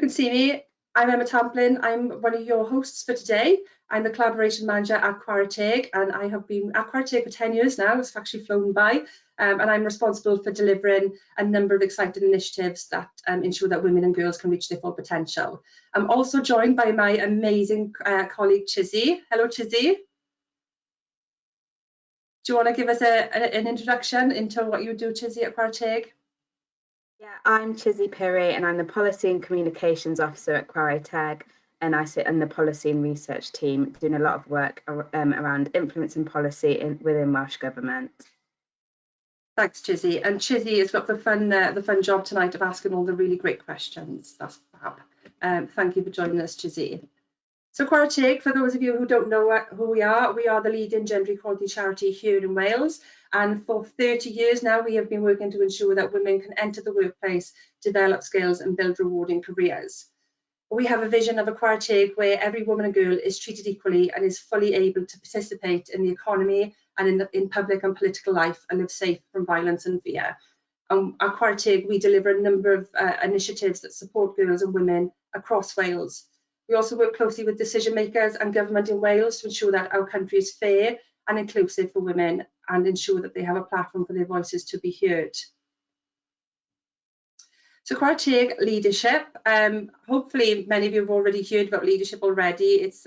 can see me. I'm Emma Tamplin. I'm one of your hosts for today. I'm the collaboration manager at Chwarae, and I have been at Chwarae for 10 years now. It's actually flown by, and I'm responsible for delivering a number of exciting initiatives that ensure that women and girls can reach their full potential. I'm also joined by my amazing colleague Chizzy. Hello, Chizzy. Do you want to give us an introduction into what you do, Chizzy, at Chwarae? Yeah, I'm Chizzy Perry, and I'm the Policy and Communications Officer at Chwarae, and I sit in the Policy and Research team, doing a lot of work around influencing policy within Welsh Government. Thanks, Chizzy. And Chizzy has got the fun job tonight of asking all the really great questions. That's fab. Thank you for joining us, Chizzy. So Chwarae, for those of you who don't know who we are the leading gender equality charity here in Wales. And for 30 years now, we have been working to ensure that women can enter the workplace, develop skills and build rewarding careers. We have a vision of a Chwarae where every woman and girl is treated equally and is fully able to participate in the economy and in public and political life and live safe from violence and fear. At Chwarae, we deliver a number of initiatives that support girls and women across Wales. We also work closely with decision makers and government in Wales to ensure that our country is fair and inclusive for women and ensure that they have a platform for their voices to be heard. So Chwarae LeadHerShip, hopefully many of you have already heard about LeadHerShip already. It's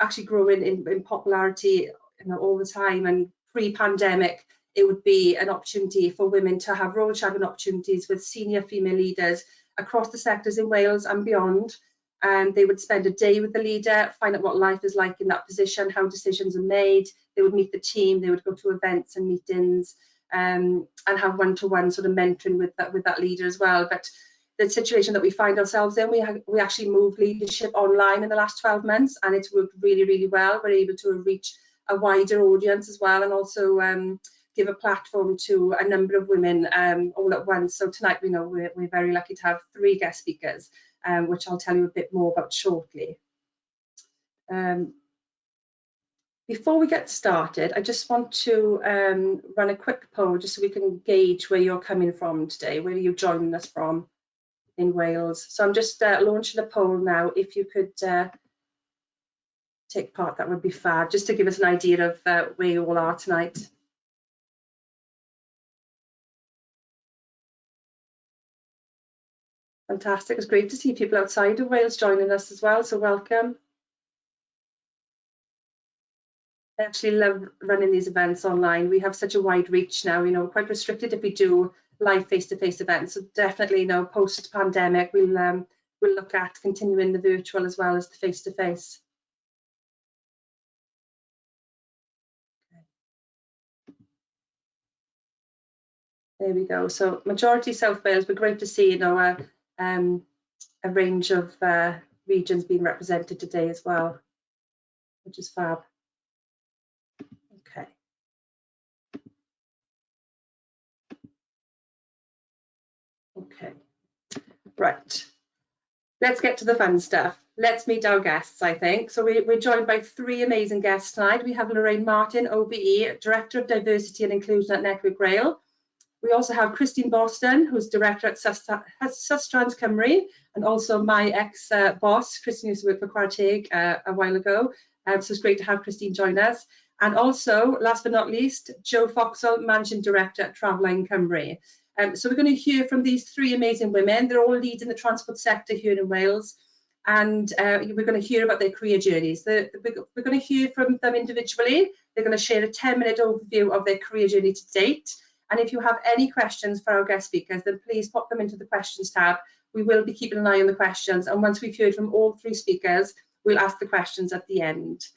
actually growing in popularity all the time, and pre-pandemic it would be an opportunity for women to have role shadowing opportunities with senior female leaders across the sectors in Wales and beyond. And they would spend a day with the leader, find out what life is like in that position, how decisions are made. They would meet the team, they would go to events and meetings, and have one-to-one sort of mentoring with that leader as well. But the situation that we find ourselves in, we actually moved LeadHerShip online in the last 12 months, and it's worked really, really well. We're able to reach a wider audience as well, and also give a platform to a number of women all at once. So tonight, we know we're very lucky to have 3 guest speakers, which I'll tell you a bit more about shortly. Before we get started, I just want to run a quick poll just so we can gauge where you're coming from today, where you're joining us from in Wales. So I'm just launching a poll now. If you could take part, that would be fab, just to give us an idea of where you all are tonight. Fantastic. It's great to see people outside of Wales joining us as well, so welcome. I actually love running these events online. We have such a wide reach now, we're quite restricted if we do live face-to-face events. So definitely, post-pandemic, we'll look at continuing the virtual as well as the face-to-face. There we go. So majority South Wales, but great to see, a range of regions being represented today as well, which is fab. Okay. Okay. Right. Let's get to the fun stuff. Let's meet our guests, I think. So we're joined by 3 amazing guests tonight. We have Loraine Martin, OBE, Director of Diversity and Inclusion at Network Rail. We also have Christine Boston, who's Director at Sustrans, Cymru, and also my ex-boss. Christine used to work for Chwarae a while ago, so it's great to have Christine join us. And also, last but not least, Jo Foxall, Managing Director at Traveline, Cymru. So we're going to hear from these 3 amazing women. They're all leading the transport sector here in Wales, and we're going to hear about their career journeys. We're going to hear from them individually. They're going to share a 10-minute overview of their career journey to date. And if you have any questions for our guest speakers, then please pop them into the questions tab. We will be keeping an eye on the questions, and once we've heard from all 3 speakers, we'll ask the questions at the end.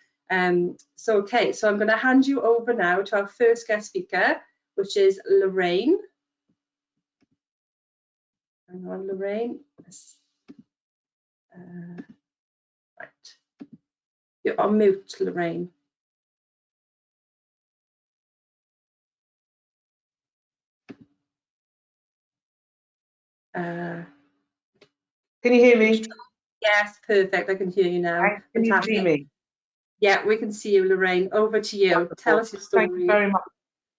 So I'm going to hand you over now to our first guest speaker, which is Loraine. Hang on, Loraine. Right. You're on mute, Loraine. Can you hear me? Yes, perfect. I can hear you now. Can you see me? Yeah, we can see you, Loraine. Over to you. Wonderful. Tell us your story. Thank you very much.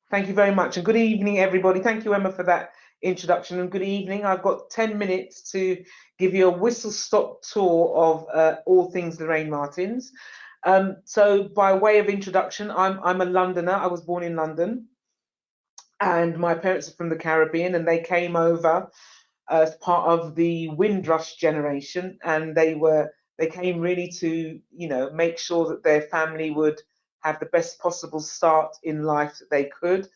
Thank you very much, and good evening, everybody. Thank you, Emma, for that introduction, and good evening. I've got 10 minutes to give you a whistle-stop tour of all things Loraine Martins. So by way of introduction, I'm a Londoner. I was born in London, and my parents are from the Caribbean, and they came over as part of the Windrush generation, and they came really to, you know, make sure that their family would have the best possible start in life that they could.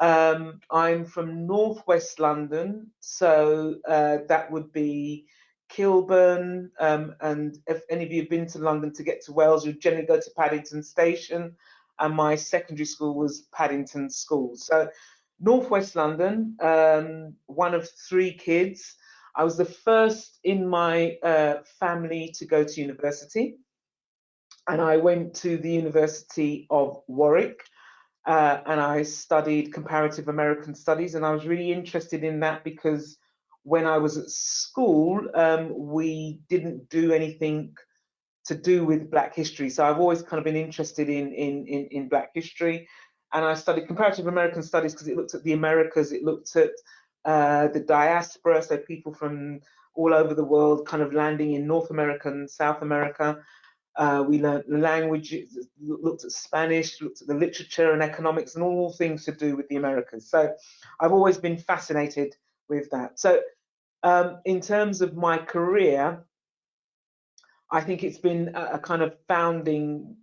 I'm from northwest London, so that would be Kilburn, and if any of you have been to London to get to Wales, you generally go to Paddington Station, and my secondary school was Paddington School. So northwest London, one of 3 kids. I was the first in my family to go to university, and I went to the University of Warwick. And I studied comparative American studies, and I was really interested in that because when I was at school, we didn't do anything to do with Black history. So I've always kind of been interested in Black history, and I studied comparative American studies because it looked at the Americas, it looked at the diaspora, so people from all over the world kind of landing in North America and South America. We learned the language, looked at Spanish, looked at the literature and economics and all things to do with the Americas. So I've always been fascinated with that. So in terms of my career, I think it's been a kind of founding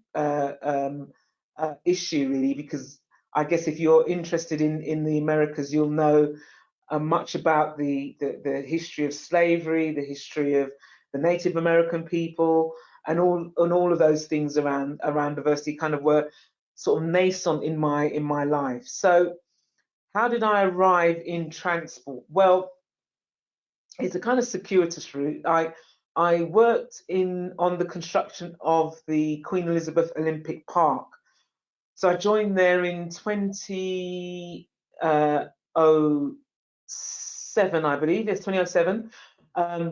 issue, really, because I guess if you're interested in the Americas, you'll know much about the history of slavery, the history of the Native American people, and all of those things around diversity kind of were sort of nascent in my life. So how did I arrive in transport? Well, it's a kind of circuitous route. I worked on the construction of the Queen Elizabeth Olympic Park. So I joined there in 2007, I believe. Yes, 2007.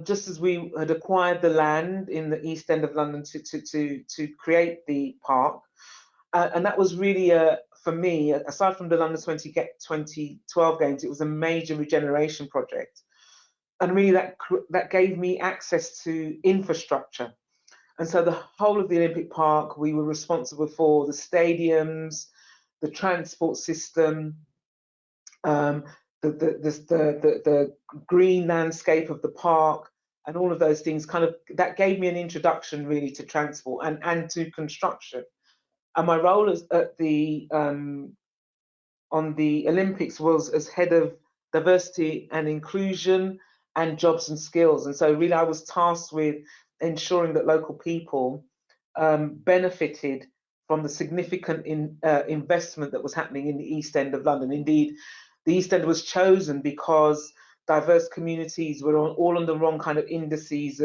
Just as we had acquired the land in the East End of London to create the park. And that was really, for me, aside from the London 2012 games, it was a major regeneration project. And really that gave me access to infrastructure. And so the whole of the Olympic Park, we were responsible for the stadiums, the transport system, the green landscape of the park, and all of those things. Kind of that gave me an introduction really to transport and to construction. And my role at the on the Olympics was as head of diversity and inclusion and jobs and skills. And so really I was tasked with ensuring that local people benefited from the significant investment that was happening in the East End of London. Indeed, the East End was chosen because diverse communities were all on the wrong kind of indices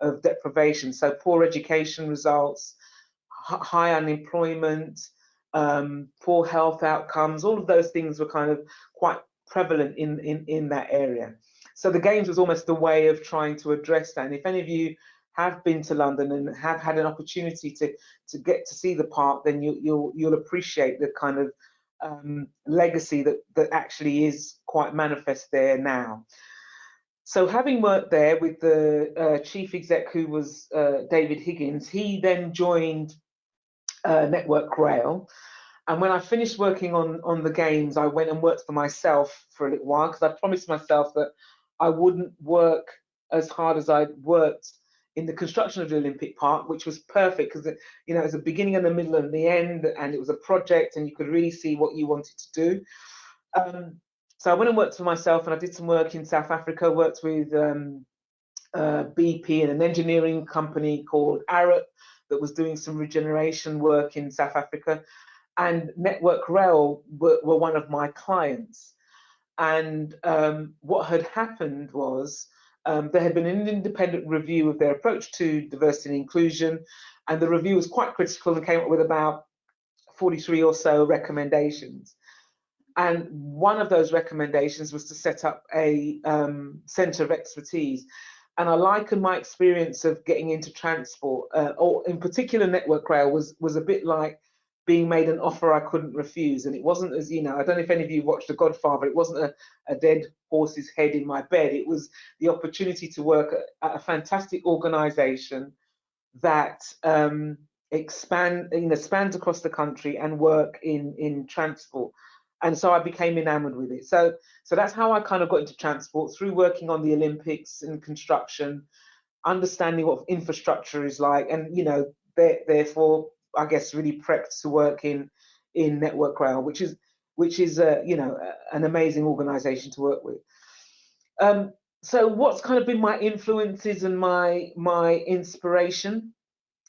of deprivation. So poor education results, high unemployment, poor health outcomes, all of those things were kind of quite prevalent in that area. So the Games was almost a way of trying to address that. And if any of you have been to London and have had an opportunity to get to see the park, then you'll appreciate the kind of legacy that actually is quite manifest there now. So having worked there with the chief exec, who was David Higgins, he then joined Network Rail. And when I finished working on the Games, I went and worked for myself for a little while, because I promised myself that I wouldn't work as hard as I'd worked in the construction of the Olympic Park, which was perfect because it was a beginning and a middle and the end, and it was a project, and you could really see what you wanted to do. So I went and worked for myself, and I did some work in South Africa. Worked with BP and an engineering company called Arup that was doing some regeneration work in South Africa, and Network Rail were one of my clients. And what had happened was there had been an independent review of their approach to diversity and inclusion, and the review was quite critical and came up with about 43 or so recommendations. And one of those recommendations was to set up a centre of expertise. And I liken my experience of getting into transport, or in particular Network Rail, was a bit like being made an offer I couldn't refuse. And it wasn't, as you know, I don't know if any of you watched The Godfather, it wasn't a dead horse's head in my bed. It was the opportunity to work at a fantastic organisation that spans across the country and work in transport. And so I became enamored with it. So that's how I kind of got into transport, through working on the Olympics and construction, understanding what infrastructure is like, and therefore I guess really prepped to work in Network Rail, which is an amazing organisation to work with. So what's kind of been my influences and my inspiration?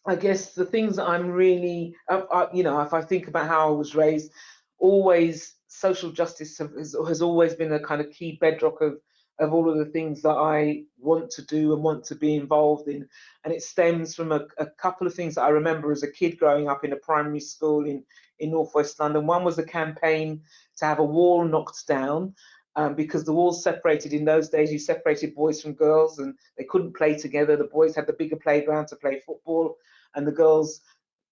I guess the things that I'm really, if I think about how I was raised, always social justice has always been a kind of key bedrock of all of the things that I want to do and want to be involved in. And it stems from a couple of things that I remember as a kid growing up in a primary school in northwest London. One was a campaign to have a wall knocked down, because the walls separated. In those days, you separated boys from girls and they couldn't play together. The boys had the bigger playground to play football and the girls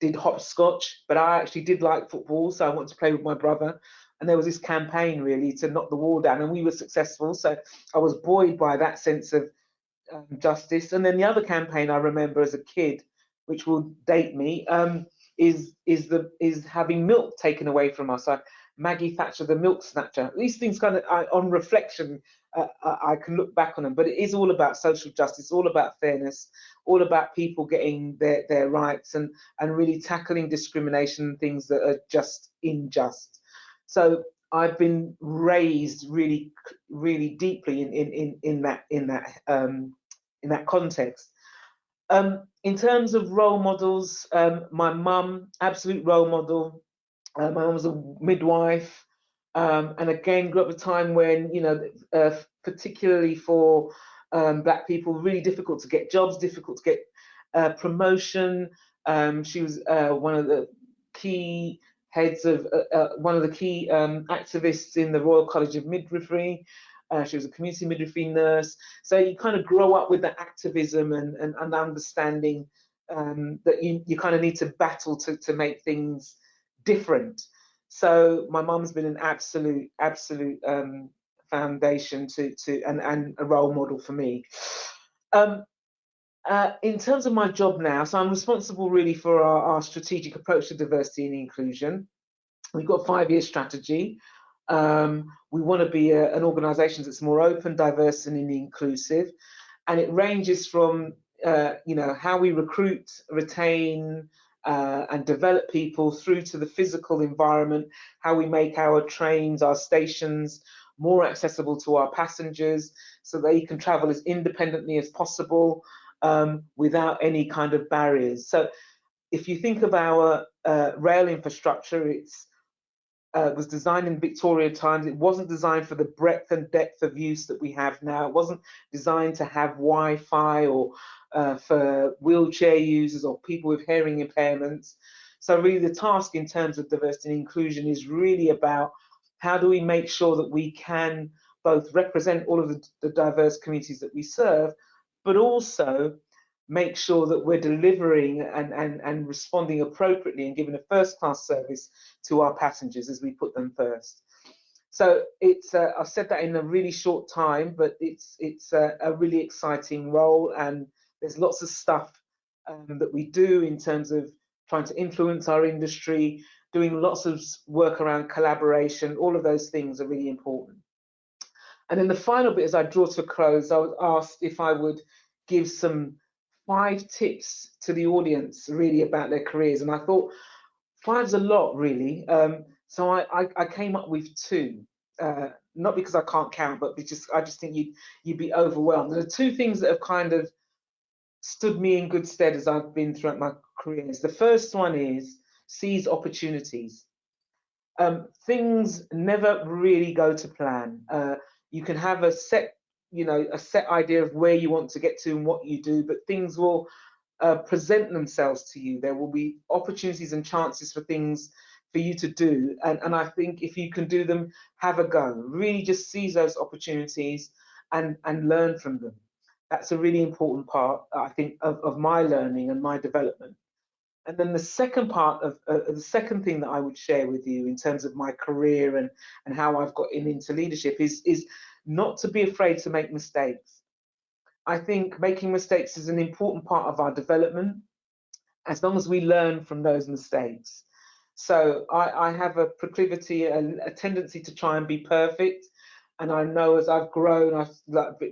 did hopscotch, but I actually did like football, so I wanted to play with my brother. And there was this campaign really to knock the wall down, and we were successful. So I was buoyed by that sense of justice. And then the other campaign I remember as a kid, which will date me, is having milk taken away from us. Maggie Thatcher, the milk snatcher. These things kind of, on reflection, I can look back on them, but it is all about social justice, all about fairness, all about people getting their rights, and really tackling discrimination and things that are just unjust. So I've been raised really, really deeply in that context. In terms of role models, my mum, absolute role model. My mum was a midwife, and again grew up at a time when, particularly for Black people, really difficult to get jobs, difficult to get promotion. She was one of the key heads of one of the key activists in the Royal College of Midwifery. She was a community midwifery nurse. So you kind of grow up with that activism and understanding that you kind of need to battle to make things different. So my mum's been an absolute foundation and a role model for me. In terms of my job now, so I'm responsible really for our strategic approach to diversity and inclusion. We've got a 5-year strategy. We want to be an organisation that's more open, diverse and inclusive. And it ranges from how we recruit, retain and develop people, through to the physical environment, how we make our trains, our stations more accessible to our passengers so they can travel as independently as possible, without any kind of barriers. So if you think of our rail infrastructure, it was designed in Victorian times. It wasn't designed for the breadth and depth of use that we have now. It wasn't designed to have Wi-Fi or for wheelchair users or people with hearing impairments. So really the task in terms of diversity and inclusion is really about how do we make sure that we can both represent all of the diverse communities that we serve, but also make sure that we're delivering and responding appropriately and giving a first-class service to our passengers as we put them first. So it's I've said that in a really short time, but it's a really exciting role, and there's lots of stuff that we do in terms of trying to influence our industry, doing lots of work around collaboration. All of those things are really important. And then the final bit, as I draw to a close, I was asked if I would give some 5 tips to the audience really about their careers, and I thought 5's a lot really. So I came up with 2, not because I can't count, but because I just think you'd be overwhelmed. There are 2 things that have kind of stood me in good stead as I've been throughout my careers. The first one is seize opportunities. Things never really go to plan. You can have a set idea of where you want to get to and what you do, but things will present themselves to you. There will be opportunities and chances for things for you to do, and I think if you can do them, have a go. Really just seize those opportunities and learn from them. That's a really important part, I think, of my learning and my development. And then the second part of the second thing that I would share with you in terms of my career and how I've got into leadership is not to be afraid to make mistakes. I think making mistakes is an important part of our development, as long as we learn from those mistakes. So I have a proclivity, a tendency to try and be perfect. And I know as I've grown, I've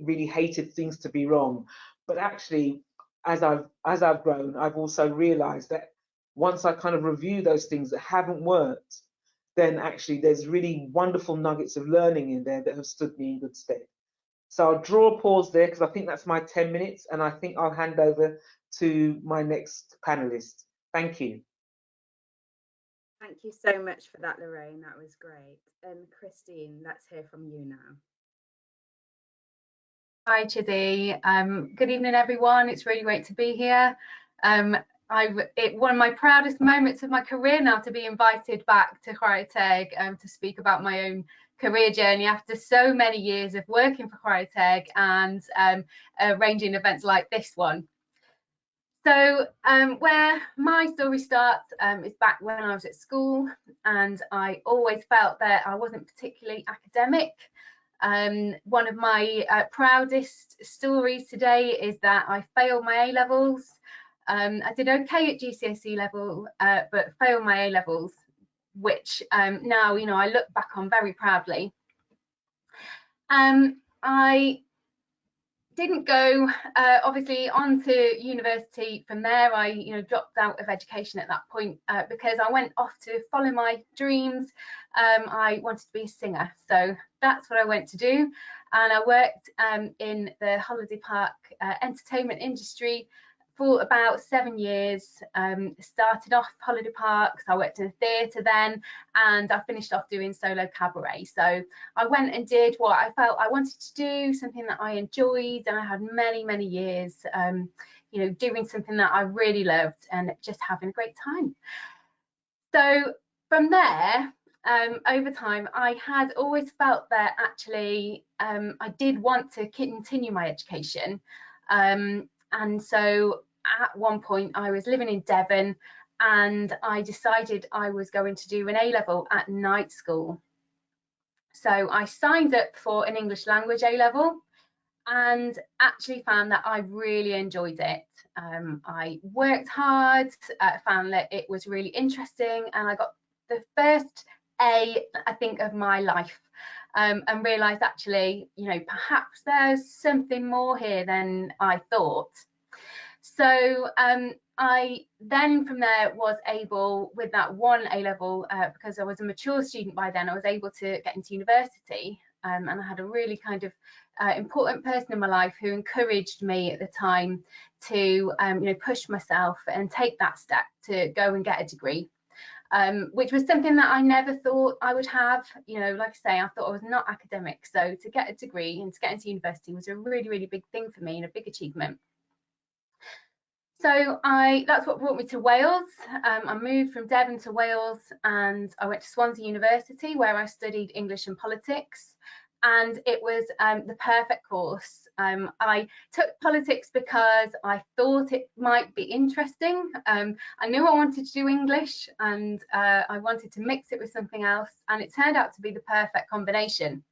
really hated things to be wrong. But actually, as I've grown, I've also realized that once I kind of review those things that haven't worked, then actually there's really wonderful nuggets of learning in there that have stood me in good stead. So I'll draw a pause there because I think that's my 10 minutes, and I think I'll hand over to my next panelist. Thank you. Thank you so much for that, Loraine. That was great. And Christine, let's hear from you now. Hi, Chizzy. Good evening, everyone. It's really great to be here. One of my proudest moments of my career now to be invited back to Chwarae Teg to speak about my own career journey after so many years of working for Chwarae Teg and arranging events like this one. So where my story starts is back when I was at school, and I always felt that I wasn't particularly academic. One of my proudest stories today is that I failed my A-levels. I did okay at GCSE level, but failed my A-levels, which now, you know, I look back on very proudly. I didn't go obviously on to university from there. I dropped out of education at that point because I went off to follow my dreams. I wanted to be a singer, so that's what I went to do, and I worked in the holiday park entertainment industry for about 7 years. Started off holiday parks, I worked in a theatre then, and I finished off doing solo cabaret. So I went and did what I felt I wanted to do, something that I enjoyed, and I had many years doing something that I really loved and just having a great time. So from there, over time, I had always felt that actually I did want to continue my education. And so at one point I was living in Devon, and I decided I was going to do an A-level at night school. So I signed up for an English language A-level and actually found that I really enjoyed it. I worked hard, found that it was really interesting, and I got the first A, I think, of my life. And realised actually, perhaps there's something more here than I thought. So I then from there was able, with that one A-level, because I was a mature student by then, I was able to get into university, and I had a really kind of important person in my life who encouraged me at the time to push myself and take that step to go and get a degree. Which was something that I never thought I would have. Like I say, I thought I was not academic, so to get a degree and to get into university was a really big thing for me and a big achievement. So that's what brought me to Wales. I moved from Devon to Wales, and I went to Swansea University, where I studied English and politics, and it was the perfect course. I took politics because I thought it might be interesting. I knew I wanted to do English, and I wanted to mix it with something else, and it turned out to be the perfect combination.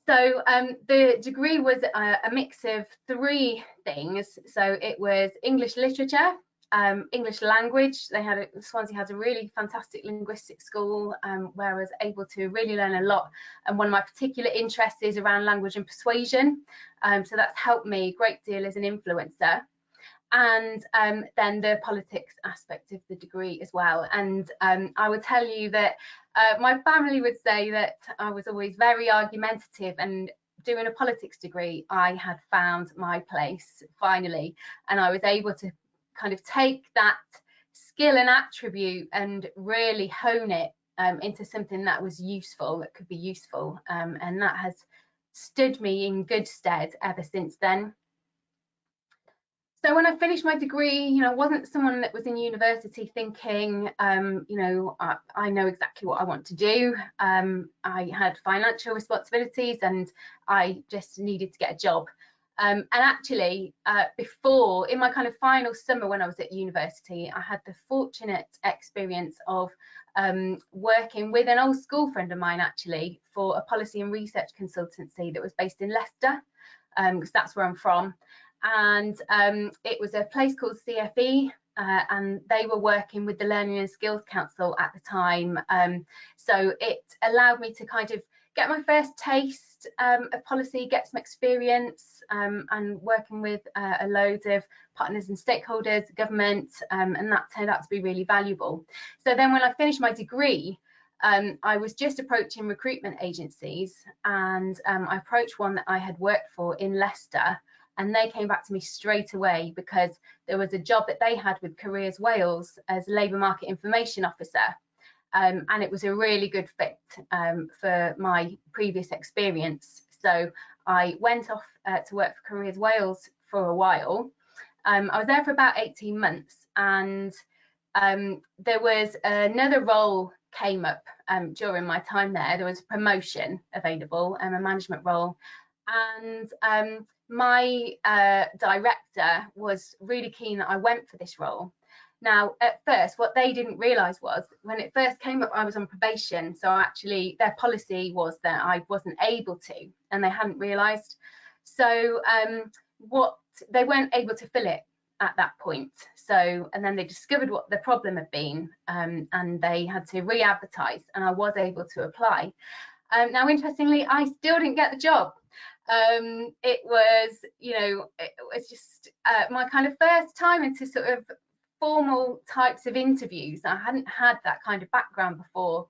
So the degree was a mix of 3 things. So it was English literature, English language. Swansea has a really fantastic linguistic school where I was able to really learn a lot. And one of my particular interests is around language and persuasion. So that's helped me a great deal as an influencer. And then the politics aspect of the degree as well. And I would tell you that my family would say that I was always very argumentative, and doing a politics degree, I had found my place finally, and I was able to kind of take that skill and attribute and really hone it into something that was useful, that could be useful, and that has stood me in good stead ever since then. So when I finished my degree, I wasn't someone that was in university thinking, I know exactly what I want to do. I had financial responsibilities, and I just needed to get a job. And actually, before, in my kind of final summer when I was at university, I had the fortunate experience of working with an old school friend of mine, actually, for a policy and research consultancy that was based in Leicester, because that's where I'm from. And it was a place called CFE, and they were working with the Learning and Skills Council at the time. So it allowed me to kind of get my first taste of policy, get some experience, and working with a load of partners and stakeholders, government, and that turned out to be really valuable. So then when I finished my degree, I was just approaching recruitment agencies, and I approached one that I had worked for in Leicester, and they came back to me straight away because there was a job that they had with Careers Wales as Labour Market Information Officer. And it was a really good fit for my previous experience. So I went off to work for Careers Wales for a while. I was there for about 18 months, and there was another role came up during my time there. There was a promotion available, a management role, and my director was really keen that I went for this role. Now, at first, what they didn't realise was when it first came up, I was on probation. So actually, their policy was that I wasn't able to, and they hadn't realised. So what they weren't able to fill it at that point. So, and then they discovered what the problem had been, and they had to re-advertise, and I was able to apply. Now, interestingly, I still didn't get the job. It was, you know, it was just my kind of first time into sort of formal types of interviews. I hadn't had that kind of background before,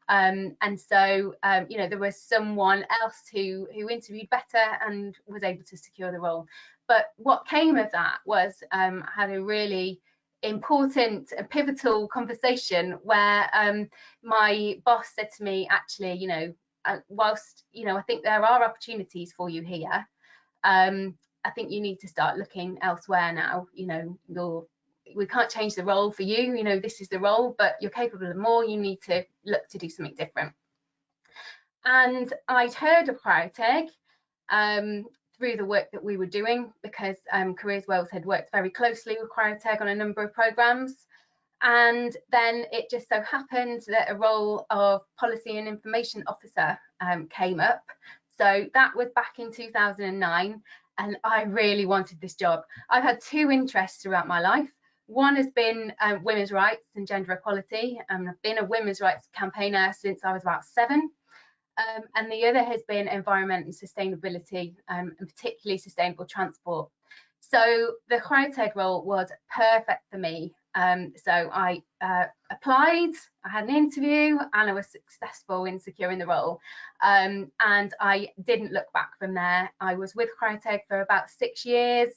and so you know, there was someone else who interviewed better and was able to secure the role. But what came of that was I had a really important, pivotal conversation where my boss said to me, actually, you know, whilst, you know, I think there are opportunities for you here, I think you need to start looking elsewhere now. You know, we can't change the role for you, you know, this is the role, but you're capable of more, you need to look to do something different. And I'd heard of Crowtag through the work that we were doing, because Careers Wales had worked very closely with Crowtag on a number of programmes. And then it just so happened that a role of Policy and Information Officer came up. So that was back in 2009, and I really wanted this job. I've had two interests throughout my life. One has been women's rights and gender equality. I've been a women's rights campaigner since I was about 7. And the other has been environment and sustainability, and particularly sustainable transport. So the Crowtag role was perfect for me. So I applied, I had an interview, and I was successful in securing the role. And I didn't look back from there. I was with Crowtag for about 6 years.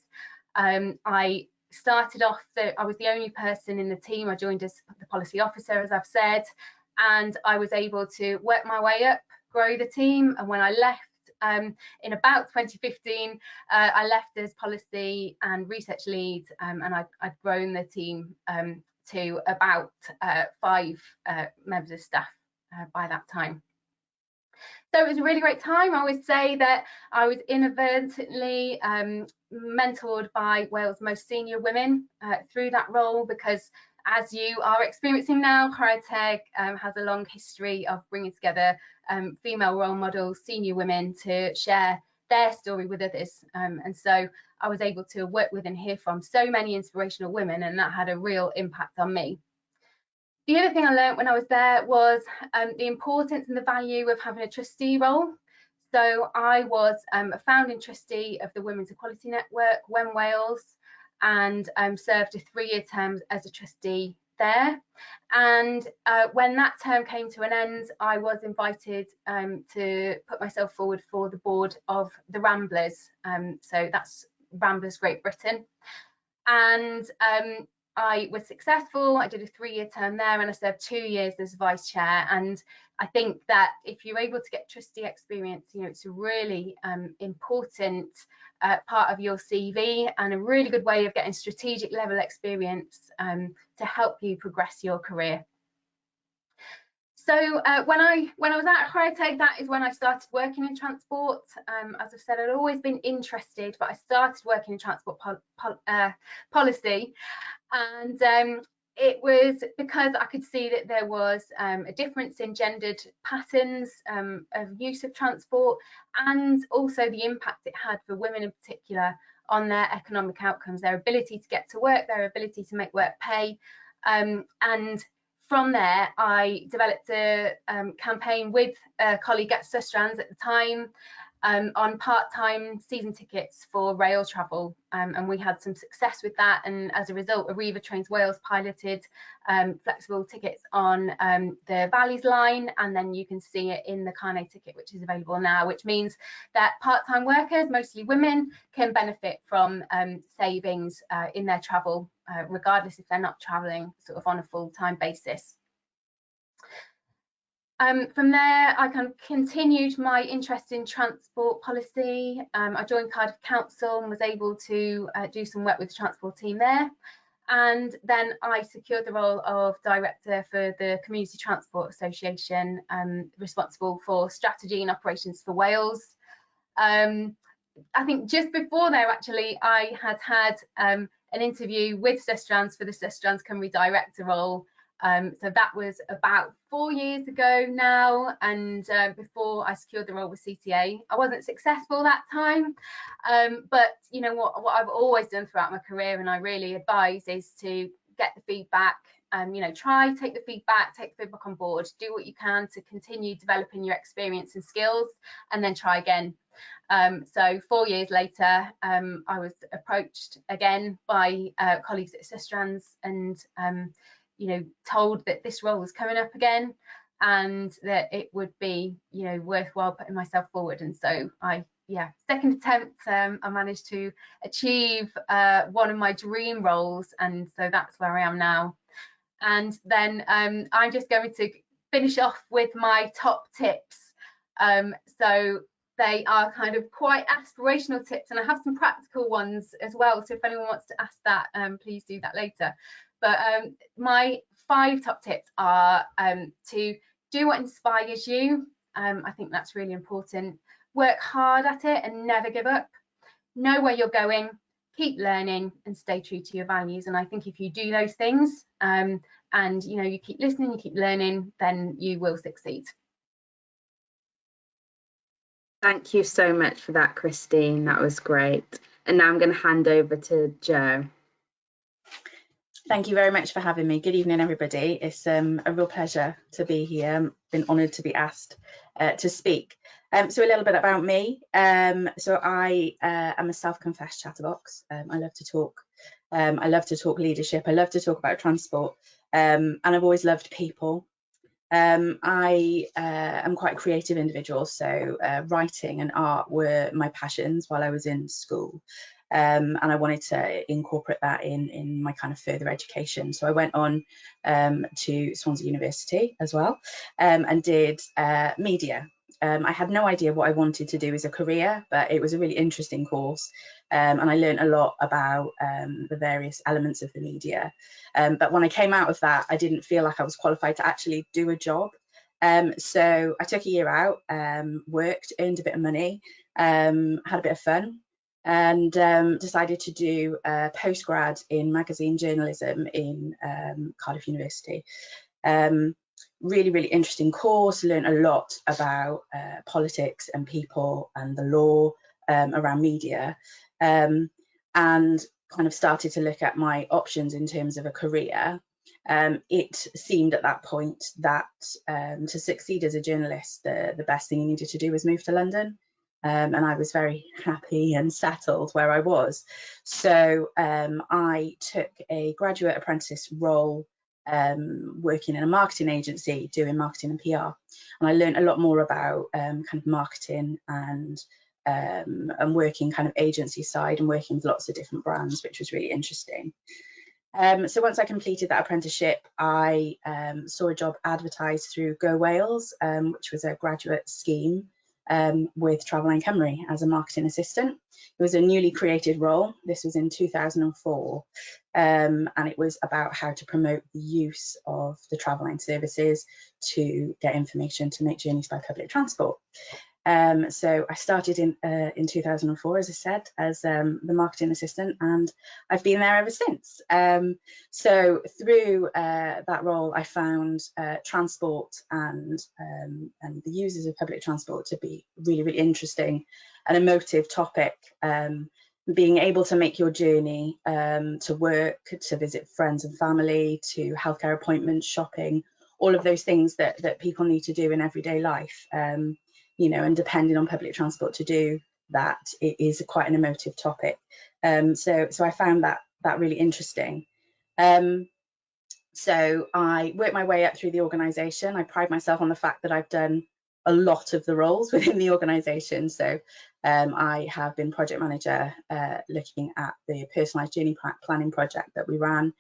I started off, I was the only person in the team. I joined as the policy officer, as I've said, and I was able to work my way up, grow the team. And when I left in about 2015, I left as policy and research lead, and I'd grown the team to about 5 members of staff by that time. So it was a really great time. I would say that I was inadvertently mentored by Wales' most senior women through that role, because as you are experiencing now, Crowtag has a long history of bringing together female role models, senior women, to share their story with others. And so I was able to work with and hear from so many inspirational women, and that had a real impact on me. The other thing I learned when I was there was the importance and the value of having a trustee role. So I was a founding trustee of the Women's Equality Network, WEN Wales, and served a 3-year term as a trustee there. And when that term came to an end, I was invited to put myself forward for the board of the Ramblers. So that's Ramblers Great Britain. And I was successful. I did a 3-year term there, and I served 2 years as vice chair. And I think that if you're able to get trustee experience, you know, it's a really important part of your CV, and a really good way of getting strategic level experience to help you progress your career. So when I was at Acquire, that is when I started working in transport. As I've said, I'd always been interested, but I started working in transport policy, and it was because I could see that there was a difference in gendered patterns of use of transport, and also the impact it had for women in particular on their economic outcomes, their ability to get to work, their ability to make work pay. And from there, I developed a campaign with a colleague at Sustrans at the time on part-time season tickets for rail travel, and we had some success with that, and as a result Arriva Trains Wales piloted flexible tickets on the Valleys line, and then you can see it in the Carnet ticket, which is available now, which means that part-time workers, mostly women, can benefit from savings in their travel, regardless if they're not travelling sort of on a full-time basis. From there, I kind of continued my interest in transport policy. I joined Cardiff Council and was able to do some work with the transport team there. And then I secured the role of director for the Community Transport Association, responsible for strategy and operations for Wales. I think just before there, actually, I had an interview with Sustrans for the Sustrans Cymru director role. So that was about 4 years ago now, and before I secured the role with CTA. I wasn't successful that time, but you know what I've always done throughout my career, and I really advise, is to get the feedback. You know, take the feedback on board, do what you can to continue developing your experience and skills, and then try again. So 4 years later, I was approached again by colleagues at Sustrans, and you know, told that this role was coming up again and that it would be, you know, worthwhile putting myself forward. And so second attempt, I managed to achieve one of my dream roles, and so that's where I am now. And then I'm just going to finish off with my top tips. So they are kind of quite aspirational tips, and I have some practical ones as well, so if anyone wants to ask that, please do that later. But my 5 top tips are to do what inspires you. I think that's really important. Work hard at it and never give up. Know where you're going, keep learning, and stay true to your values. And I think if you do those things, and you know, you keep listening, you keep learning, then you will succeed. Thank you so much for that, Christine. That was great. And now I'm going to hand over to Jo. Thank you very much for having me. Good evening, everybody. It's a real pleasure to be here. I've been honoured to be asked to speak. So a little bit about me. So I am a self-confessed chatterbox. I love to talk. I love to talk leadership. I love to talk about transport. And I've always loved people. I am quite a creative individual, so writing and art were my passions while I was in school. And I wanted to incorporate that in my kind of further education. So I went on to Swansea University as well, and did media. I had no idea what I wanted to do as a career, but it was a really interesting course, and I learned a lot about the various elements of the media. But when I came out of that, I didn't feel like I was qualified to actually do a job. So I took a year out, worked, earned a bit of money, had a bit of fun, and decided to do a postgrad in magazine journalism in Cardiff University. Really, really interesting course, learned a lot about politics and people and the law around media, and kind of started to look at my options in terms of a career. It seemed at that point that to succeed as a journalist, the best thing you needed to do was move to London. And I was very happy and settled where I was. So I took a graduate apprentice role working in a marketing agency, doing marketing and PR. And I learned a lot more about kind of marketing and working kind of agency side and working with lots of different brands, which was really interesting. So once I completed that apprenticeship, I saw a job advertised through Go Wales, which was a graduate scheme with Traveline Cymru as a marketing assistant. It was a newly created role. This was in 2004, and it was about how to promote the use of the Traveline services to get information to make journeys by public transport. So I started in 2004, as I said, as the marketing assistant, and I've been there ever since. So through that role, I found transport and the users of public transport to be really, really interesting, an emotive topic. Being able to make your journey to work, to visit friends and family, to healthcare appointments, shopping, all of those things that people need to do in everyday life. You know, and depending on public transport to do that, it is quite an emotive topic. So I found that really interesting. So I worked my way up through the organisation. I pride myself on the fact that I've done a lot of the roles within the organisation. So I have been project manager looking at the personalised journey planning project that we ran.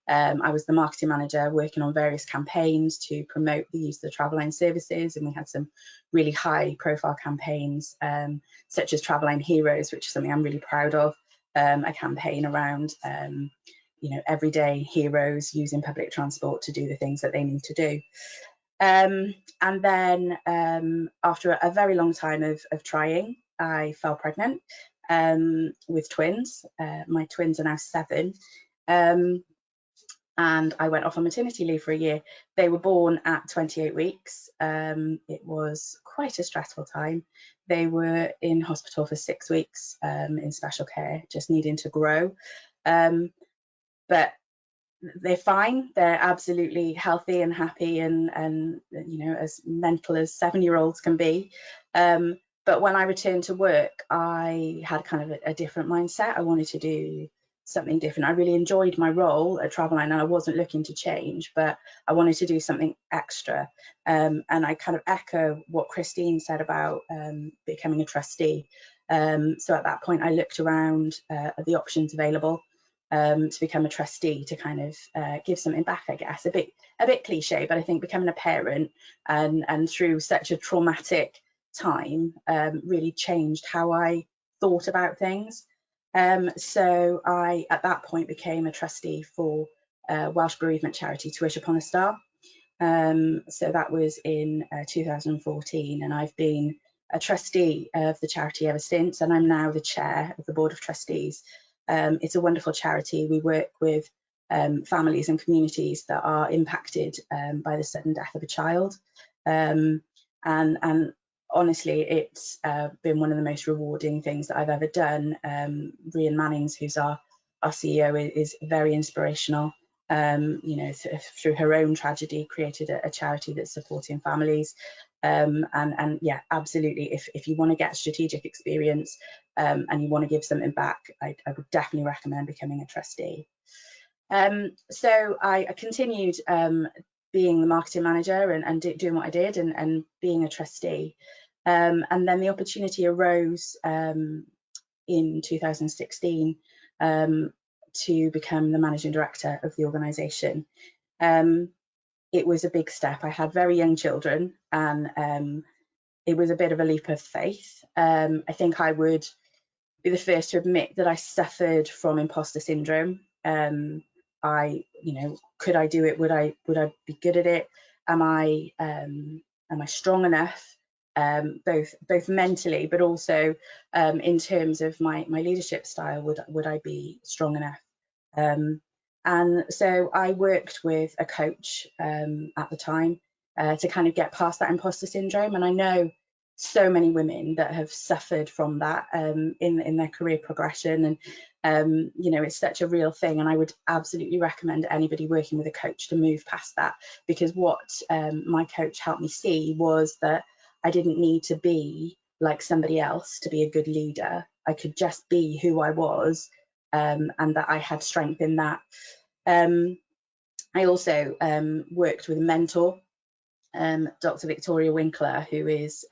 I was the marketing manager working on various campaigns to promote the use of the Traveline services, and we had some really high profile campaigns such as Traveline Heroes, which is something I'm really proud of, a campaign around you know, everyday heroes using public transport to do the things that they need to do. And then after a very long time of trying, I fell pregnant with twins. My twins are now 7. And I went off on maternity leave for a year. They were born at 28 weeks. It was quite a stressful time. They were in hospital for 6 weeks in special care, just needing to grow. But they're fine. They're absolutely healthy and happy and you know, as mental as 7-year-olds can be. But when I returned to work, I had kind of a different mindset. I wanted to do something different. I really enjoyed my role at Traveline and I wasn't looking to change, but I wanted to do something extra. And I kind of echo what Christine said about becoming a trustee. So at that point, I looked around at the options available to become a trustee, to kind of give something back, I guess. A bit cliche, but I think becoming a parent and through such a traumatic time really changed how I thought about things. So I, at that point, became a trustee for Welsh bereavement charity To Wish Upon a Star. So that was in 2014, and I've been a trustee of the charity ever since, and I'm now the chair of the board of trustees. It's a wonderful charity. We work with families and communities that are impacted by the sudden death of a child, and honestly, it's been one of the most rewarding things that I've ever done. Rian Mannings, who's our CEO, is very inspirational. You know, through her own tragedy, created a charity that's supporting families. And yeah, absolutely, if you want to get strategic experience and you want to give something back, I would definitely recommend becoming a trustee. So I continued being the marketing manager and doing what I did and being a trustee. And then the opportunity arose in 2016 to become the managing director of the organisation. It was a big step. I had very young children, and it was a bit of a leap of faith. I think I would be the first to admit that I suffered from imposter syndrome. You know, could I do it? Would I be good at it? Am I strong enough? Both mentally, but also in terms of my leadership style, would I be strong enough? And so I worked with a coach at the time to kind of get past that imposter syndrome. And I know so many women that have suffered from that in their career progression, and you know, it's such a real thing. And I would absolutely recommend anybody working with a coach to move past that, because what my coach helped me see was that I didn't need to be like somebody else to be a good leader. I could just be who I was, and that I had strength in that. I also worked with a mentor, Dr. Victoria Winkler, who is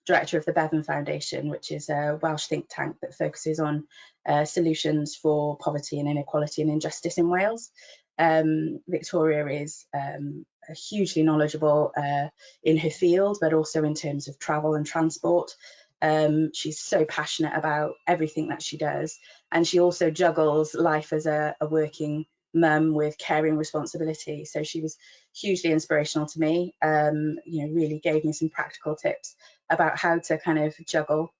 director of the Bevan Foundation, which is a Welsh think tank that focuses on solutions for poverty and inequality and injustice in Wales. Victoria is hugely knowledgeable in her field, but also in terms of travel and transport. She's so passionate about everything that she does, and she also juggles life as a working mum with caring responsibility. So she was hugely inspirational to me. Really gave me some practical tips about how to kind of juggle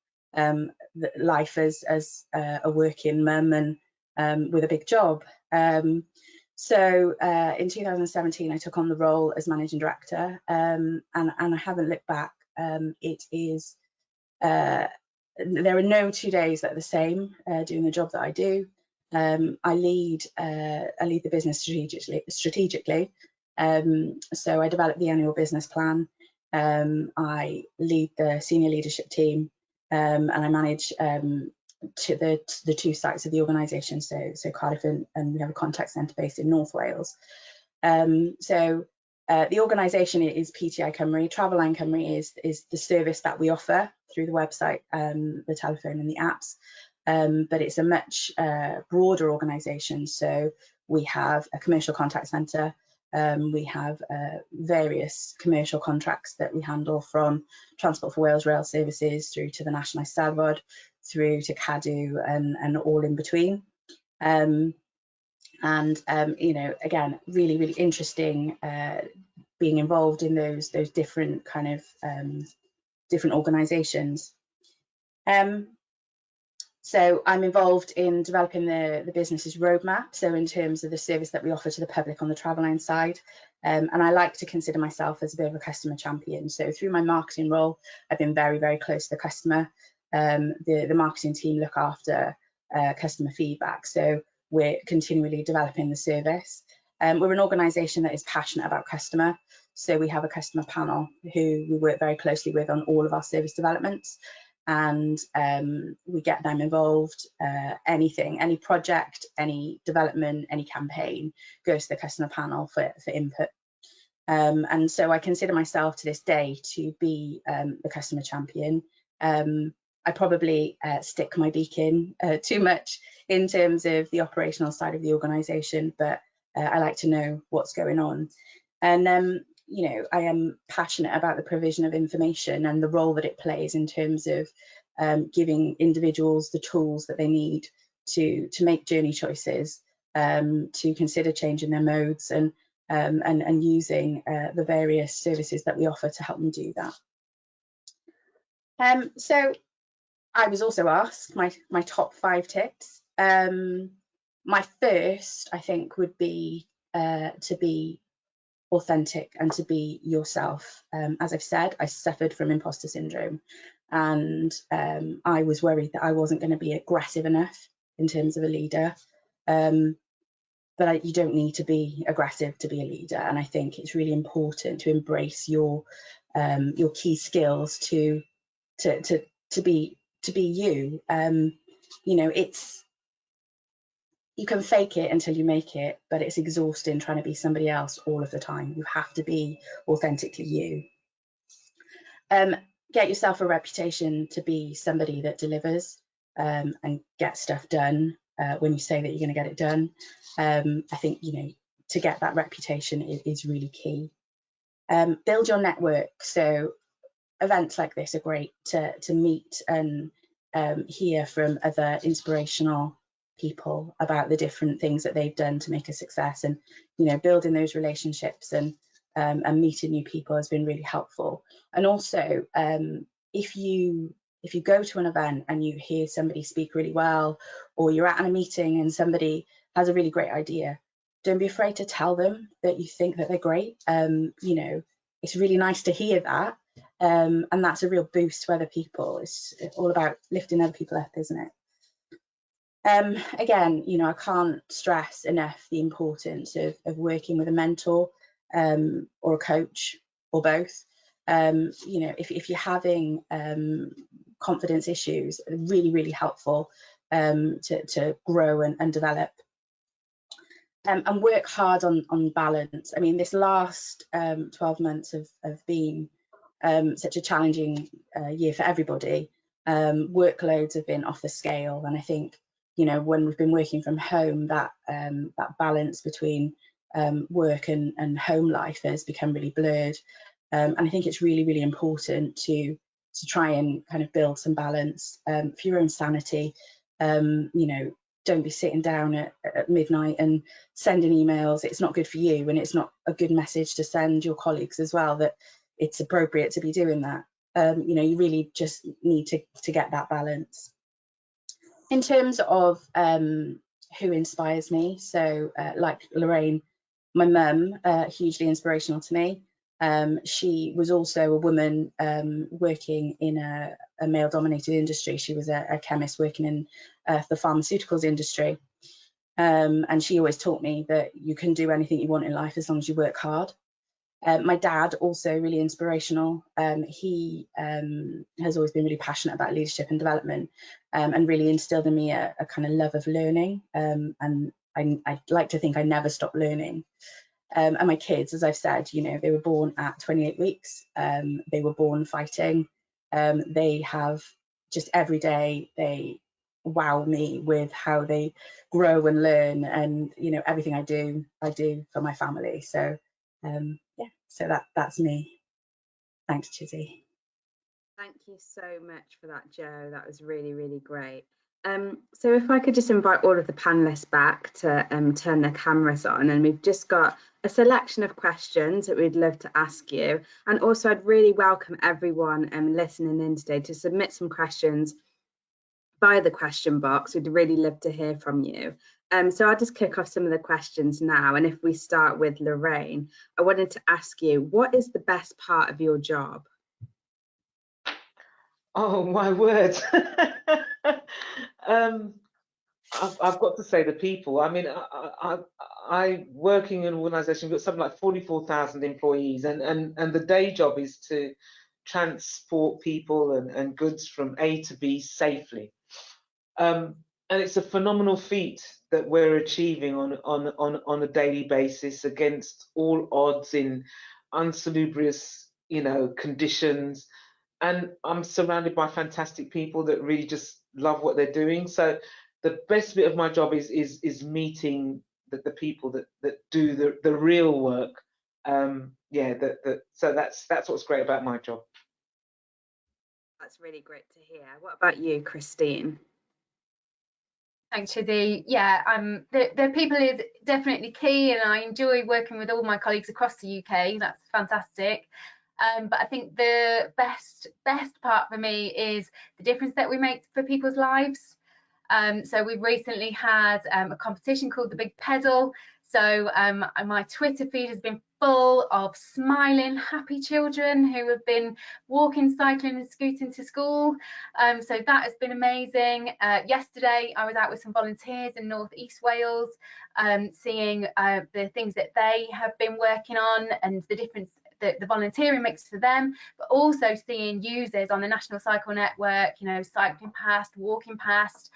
life as a working mum and with a big job. So in 2017, I took on the role as managing director, and I haven't looked back. There are no 2 days that are the same doing the job that I do. I lead the business strategically. So I develop the annual business plan. I lead the senior leadership team, and I manage to the 2 sites of the organisation, so Cardiff and we have a contact centre based in North Wales. The organisation is PTI Cymru. Traveline Cymru is the service that we offer through the website, the telephone and the apps, but it's a much broader organisation. So we have a commercial contact centre, we have various commercial contracts that we handle, from Transport for Wales rail services through to the National Eisteddfod, through to Cadw and all in between. Again, really interesting being involved in those different kind of different organisations. So I'm involved in developing the business's roadmap, so in terms of the service that we offer to the public on the Traveline side, and I like to consider myself as a bit of a customer champion. So through my marketing role, I've been very close to the customer. The marketing team look after customer feedback, so we're continually developing the service. We're an organisation that is passionate about customer, so we have a customer panel who we work very closely with on all of our service developments, and we get them involved. Any project, any development, any campaign goes to the customer panel for input. And so I consider myself to this day to be the customer champion. I probably stick my beak in too much in terms of the operational side of the organisation, but I like to know what's going on. And I am passionate about the provision of information and the role that it plays in terms of giving individuals the tools that they need to make journey choices, to consider changing their modes, and using the various services that we offer to help them do that. So I was also asked my top 5 tips. My first, I think, would be to be authentic and to be yourself. As I've said, I suffered from imposter syndrome, and I was worried that I wasn't going to be aggressive enough in terms of a leader. But you don't need to be aggressive to be a leader, and I think it's really important to embrace your key skills to be you. You can fake it until you make it, but it's exhausting trying to be somebody else all of the time. You have to be authentically you. Get yourself a reputation to be somebody that delivers and gets stuff done when you say that you're going to get it done. I think, to get that reputation is really key. Build your network. So events like this are great to meet and hear from other inspirational people about the different things that they've done to make a success, and building those relationships and meeting new people has been really helpful. And also, if you go to an event and you hear somebody speak really well, or you're at a meeting and somebody has a really great idea, don't be afraid to tell them that you think that they're great. It's really nice to hear that, and that's a real boost to other people. It's all about lifting other people up, isn't it? Again, I can't stress enough the importance of working with a mentor or a coach, or both. If you're having confidence issues, really helpful to grow and develop. And work hard on balance. I mean, this last 12 months have been such a challenging year for everybody. Workloads have been off the scale, and I think when we've been working from home, that balance between work and home life has become really blurred. And I think it's really, really important to try and kind of build some balance for your own sanity. You know, don't be sitting down at midnight and sending emails. It's not good for you, and it's not a good message to send your colleagues as well, that it's appropriate to be doing that. You know, you really just need to get that balance. In terms of who inspires me, so like Loraine, my mum, hugely inspirational to me. She was also a woman working in a male-dominated industry. She was a chemist working in the pharmaceuticals industry. And she always taught me that you can do anything you want in life as long as you work hard. My dad, also really inspirational. He has always been really passionate about leadership and development, and really instilled in me a kind of love of learning. And I like to think I never stopped learning. And my kids, as I've said, you know, they were born at 28 weeks. They were born fighting. They have just every day, they wow me with how they grow and learn. And, you know, everything I do for my family. So, yeah, so that's me. Thanks, Chizzy. Thank you so much for that, Jo. That was really, really great. So if I could just invite all of the panelists back to turn their cameras on, and we've just got a selection of questions that we'd love to ask you. And also I'd really welcome everyone listening in today to submit some questions via the question box. We'd really love to hear from you. So I'll just kick off some of the questions now. And if we start with Loraine, I wanted to ask you, what is the best part of your job? Oh my word. I've got to say the people. I mean, I working in an organisation, we've got something like 44,000 employees, and the day job is to transport people and goods from A to B safely. And it's a phenomenal feat that we're achieving on a daily basis against all odds in unsalubrious, you know, conditions. And I'm surrounded by fantastic people that really just love what they're doing. So the best bit of my job is meeting the people that do the real work. Yeah, so that's what's great about my job. That's really great to hear. What about you, Christine? Thanks, Chizzy. Yeah, the people is definitely key, and I enjoy working with all my colleagues across the UK. That's fantastic. But I think the best part for me is the difference that we make for people's lives. So we've recently had a competition called the Big Pedal. So my Twitter feed has been full of smiling, happy children who have been walking, cycling and scooting to school. So that has been amazing. Yesterday, I was out with some volunteers in North East Wales, seeing the things that they have been working on and the difference that the volunteering makes for them, but also seeing users on the National Cycle Network, you know, cycling past, walking past.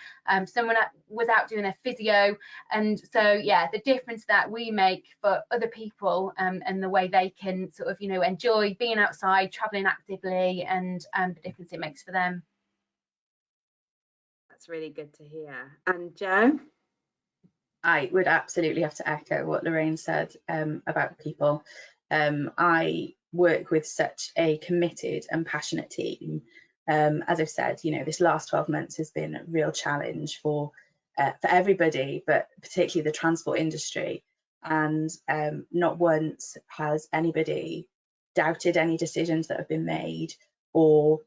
Someone was out doing their physio, and so yeah, the difference that we make for other people, and the way they can sort of, you know, enjoy being outside, traveling actively, and the difference it makes for them. That's really good to hear. And Jo? I would absolutely have to echo what Loraine said about people. I work with such a committed and passionate team. As I've said, you know, this last 12 months has been a real challenge for everybody, but particularly the transport industry. And not once has anybody doubted any decisions that have been made or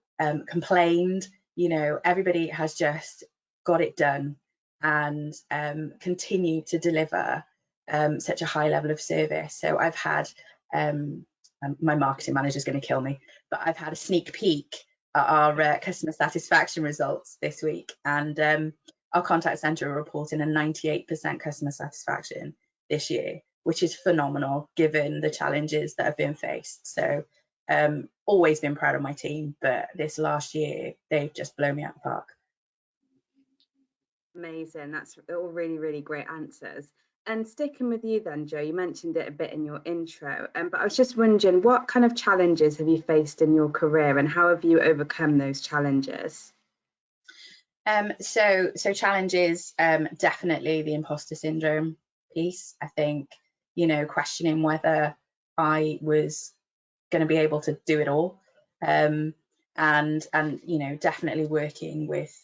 complained. You know, everybody has just got it done and continue to deliver such a high level of service. So I've had, my marketing manager is going to kill me, but I've had a sneak peek at our customer satisfaction results this week, and our contact centre are reporting a 98% customer satisfaction this year, which is phenomenal given the challenges that have been faced. So always been proud of my team, but this last year they've just blown me out of the park. Amazing. That's all really, really great answers. And sticking with you then, Jo, you mentioned it a bit in your intro, but I was just wondering, what kind of challenges have you faced in your career and how have you overcome those challenges? So challenges, definitely the imposter syndrome piece. I think you know, questioning whether I was going to be able to do it all, and you know, definitely working with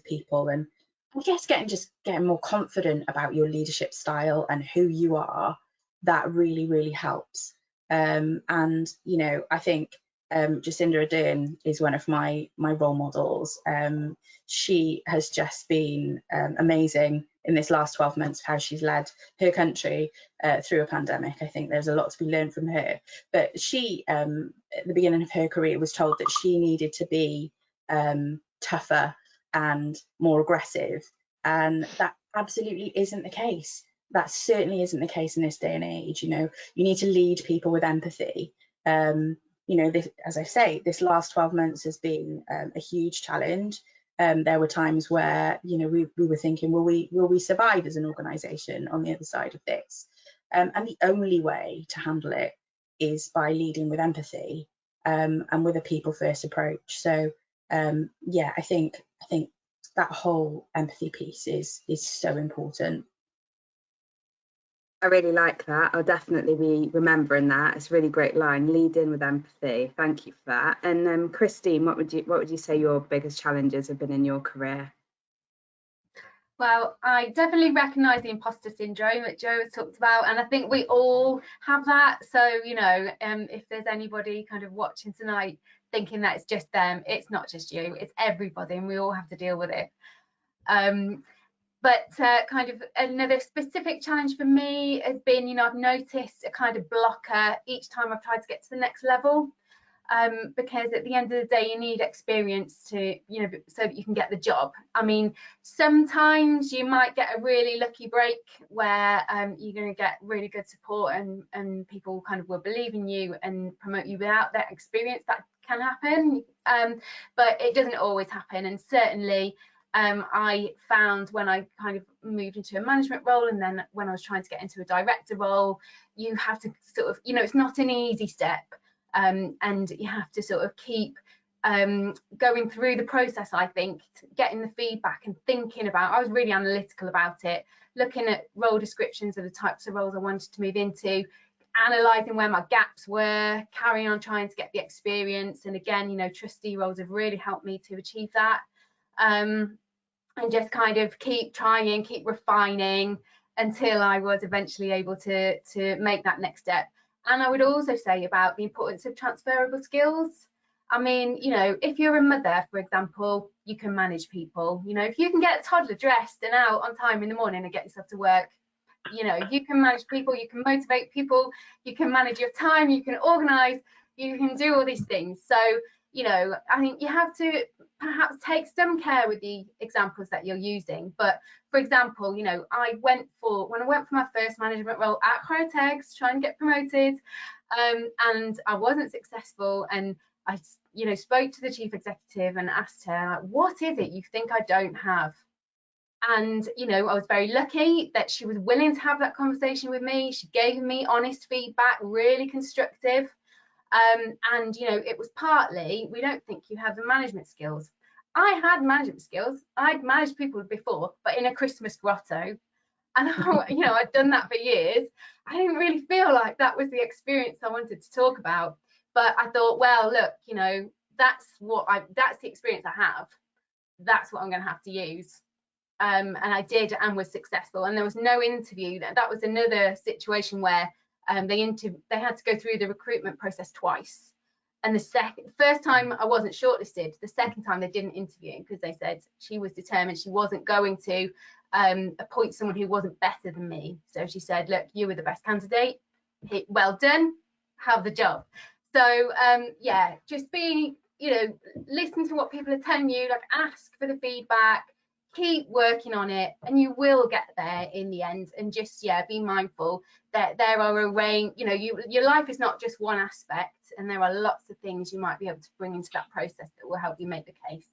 people, and I guess getting more confident about your leadership style and who you are. That really helps. And you know, I think Jacinda Ardern is one of my role models. She has just been amazing in this last 12 months, how she's led her country through a pandemic. I think there's a lot to be learned from her. But she, at the beginning of her career, was told that she needed to be tougher and more aggressive, and that absolutely isn't the case. That certainly isn't the case in this day and age. You know, you need to lead people with empathy. You know, this, as I say, this last 12 months has been a huge challenge. There were times where, you know, we were thinking, will we survive as an organisation on the other side of this? And the only way to handle it is by leading with empathy and with a people first approach. So yeah, I think that whole empathy piece is so important. I really like that. I'll definitely be remembering that. It's a really great line. Lead in with empathy. Thank you for that. And Christine, what would you say your biggest challenges have been in your career? Well, I definitely recognise the imposter syndrome that Jo has talked about, and I think we all have that. So, you know, if there's anybody kind of watching tonight thinking that it's just them, it's not just you, it's everybody, and we all have to deal with it. But kind of another specific challenge for me has been, you know, I've noticed a kind of blocker each time I've tried to get to the next level, because at the end of the day, you need experience to, you know, so that you can get the job. I mean, sometimes you might get a really lucky break where you're going to get really good support and people kind of will believe in you and promote you without that experience. That can happen, but it doesn't always happen. And certainly, I found when I kind of moved into a management role, and then when I was trying to get into a director role, you have to sort of, you know, it's not an easy step, and you have to sort of keep going through the process, I think, getting the feedback and thinking about, I was really analytical about it, looking at role descriptions of the types of roles I wanted to move into, analysing where my gaps were, carrying on trying to get the experience. And again, you know, trustee roles have really helped me to achieve that. And just kind of keep trying, keep refining until I was eventually able to make that next step. And I would also say about the importance of transferable skills. I mean, you know, if you're a mother, for example, you can manage people. You know, if you can get a toddler dressed and out on time in the morning and get yourself to work, you know, you can manage people, you can motivate people, you can manage your time, you can organise, you can do all these things. So, you know, I think you have to perhaps take some care with the examples that you're using. But for example, you know, when I went for my first management role at Cryotex, trying to get promoted, and I wasn't successful, and I, you know, spoke to the chief executive and asked her, like, what is it you think I don't have? And, you know, I was very lucky that she was willing to have that conversation with me. She gave me honest feedback, really constructive. And, you know, it was partly, we don't think you have the management skills. I had management skills. I'd managed people before, but in a Christmas grotto. And, you know, I'd done that for years. I didn't really feel like that was the experience I wanted to talk about. But I thought, well, look, you know, that's the experience I have. That's what I'm going to have to use. And I did, and was successful. And there was no interview. That was another situation where they had to go through the recruitment process twice. And the first time I wasn't shortlisted. The second time they didn't interview because they said she was determined she wasn't going to appoint someone who wasn't better than me. So she said, look, you were the best candidate. Well done. Have the job. So yeah, just be, you know, listen to what people are telling you, like ask for the feedback, keep working on it, and you will get there in the end. And just, yeah, be mindful that there are a range, you know, your life is not just one aspect, and there are lots of things you might be able to bring into that process that will help you make the case.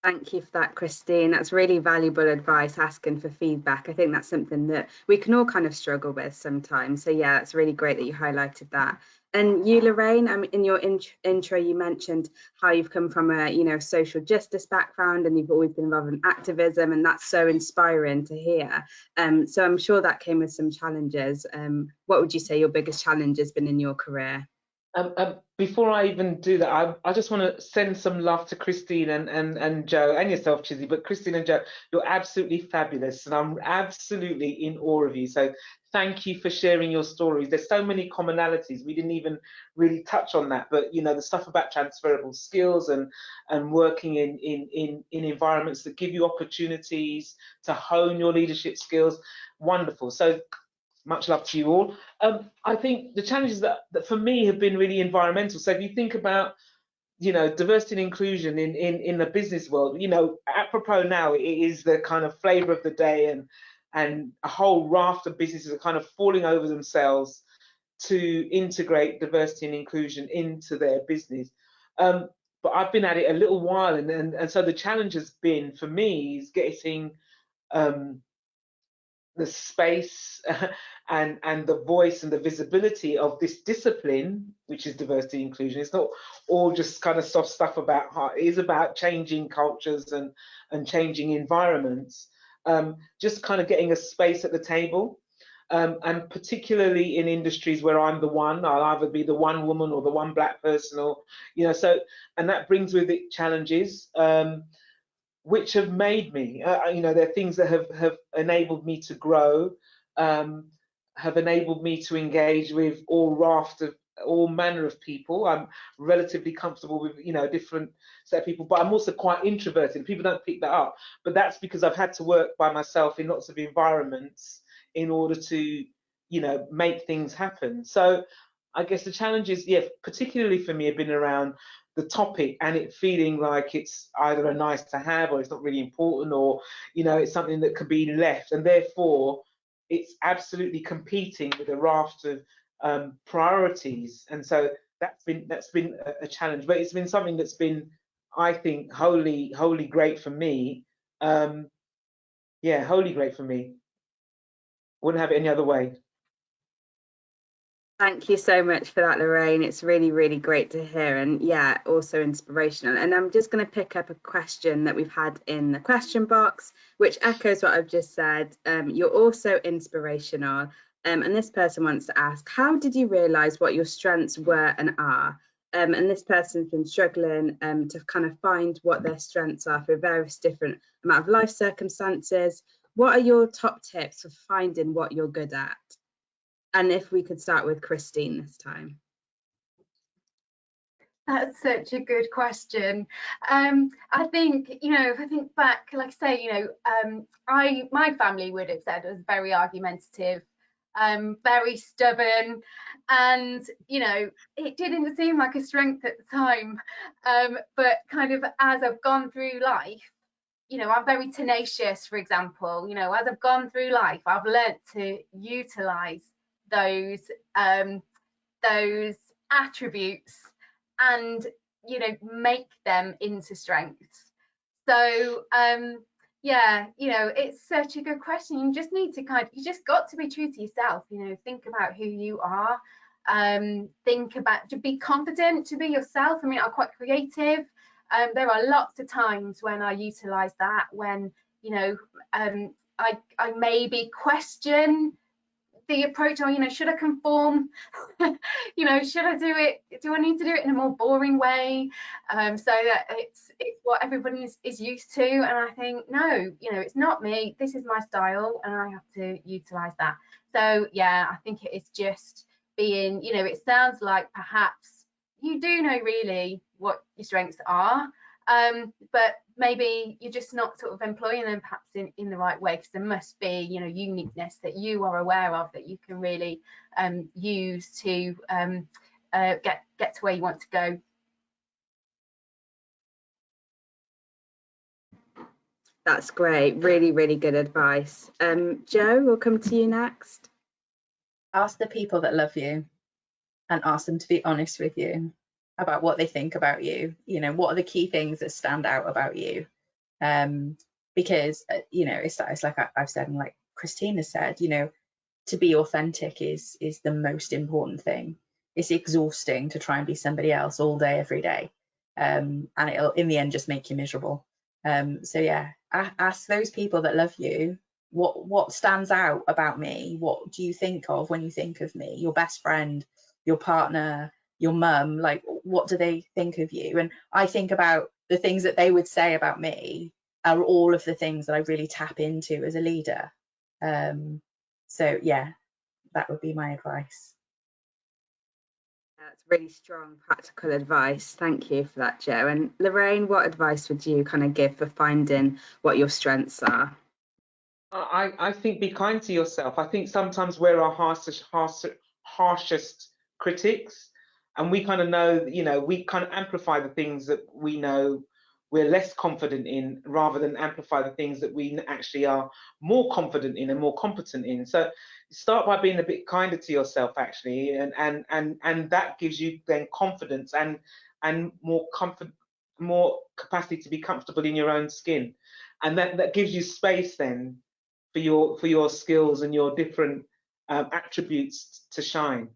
Thank you for that, Christine. That's really valuable advice, asking for feedback. I think that's something that we can all kind of struggle with sometimes. So yeah, it's really great that you highlighted that. And you, Loraine, in your intro, you mentioned how you've come from a social justice background and you've always been involved in activism, and that's so inspiring to hear. So I'm sure that came with some challenges. What would you say your biggest challenge has been in your career? Before I even do that, I just want to send some love to Christine and Joe, and yourself, Chizzy. But Christine and Joe, you're absolutely fabulous, and I'm absolutely in awe of you. So thank you for sharing your stories. There's so many commonalities. We didn't even really touch on that, but the stuff about transferable skills and working in environments that give you opportunities to hone your leadership skills, wonderful. So much love to you all. I think the challenges that for me have been really environmental. So if you think about, diversity and inclusion in the business world, apropos now, it is the kind of flavour of the day, and a whole raft of businesses are kind of falling over themselves to integrate diversity and inclusion into their business. But I've been at it a little while, and so the challenge has been for me is getting the space and the voice and the visibility of this discipline, which is diversity and inclusion. It's not all just kind of soft stuff about heart. It is about changing cultures and changing environments. Just kind of getting a space at the table, and particularly in industries where I'm the one, I'll either be the one woman or the one black person, or so, and that brings with it challenges. Which have made me, they're things that have enabled me to grow, have enabled me to engage with all manner of people. I'm relatively comfortable with, a different set of people, but I'm also quite introverted. People don't pick that up, but that's because I've had to work by myself in lots of environments in order to, make things happen. So I guess the challenges, particularly for me, have been around the topic and it feeling like it's either a nice to have or it's not really important, or it's something that could be left, and therefore it's absolutely competing with a raft of priorities. And so that's been a challenge, but it's been something that's been, I think, wholly great for me. Wholly great for me. Wouldn't have it any other way. Thank you so much for that, Loraine. It's really, really great to hear, and also inspirational. And I'm just going to pick up a question that we've had in the question box, which echoes what I've just said. You're also inspirational. And this person wants to ask, how did you realise what your strengths were and are? And this person's been struggling to kind of find what their strengths are for various different amount of life circumstances. What are your top tips for finding what you're good at? And if we could start with Christine this time. That's such a good question. I think, if I think back, like I say, my family would have said I was very argumentative, very stubborn, and it didn't seem like a strength at the time. But kind of as I've gone through life, I'm very tenacious, for example. As I've gone through life, I've learnt to utilise those attributes and make them into strengths. So it's such a good question. You just need to you just got to be true to yourself. Think about who you are, think about, to be confident, to be yourself. I mean, I'm quite creative. There are lots of times when I utilize that, when I maybe question the approach, or should I conform? Should I do I need to do it in a more boring way, so that it's what everybody is used to? And I think, no, it's not me, this is my style, and I have to utilize that. So I think it is just being, it sounds like perhaps you do know really what your strengths are, but maybe you're just not sort of employing them perhaps in the right way, because there must be uniqueness that you are aware of that you can really use to get to where you want to go. That's great. Really, really good advice. Joe, we'll come to you next. Ask the people that love you and ask them to be honest with you about what they think about you. What are the key things that stand out about you? Because it's like I've said, and like Christine has said, to be authentic is the most important thing. it's exhausting to try and be somebody else all day, every day. And it'll in the end just make you miserable. So yeah, ask those people that love you, what stands out about me? What do you think of when you think of me? Your best friend, your partner, your mum, like what do they think of you? And I think about the things that they would say about me are all of the things that I really tap into as a leader. So yeah, that would be my advice. That's really strong practical advice. Thank you for that, Jo. And Loraine, what advice would you kind of give for finding what your strengths are? I think be kind to yourself. I think sometimes we're our harshest critics, and we kind of know, you know, we kind of amplify the things that we know we're less confident in, rather than amplify the things that we actually are more confident in and more competent in. So start by being a bit kinder to yourself, actually, and that gives you then confidence and more capacity to be comfortable in your own skin, and that gives you space then for your skills and your different attributes to shine.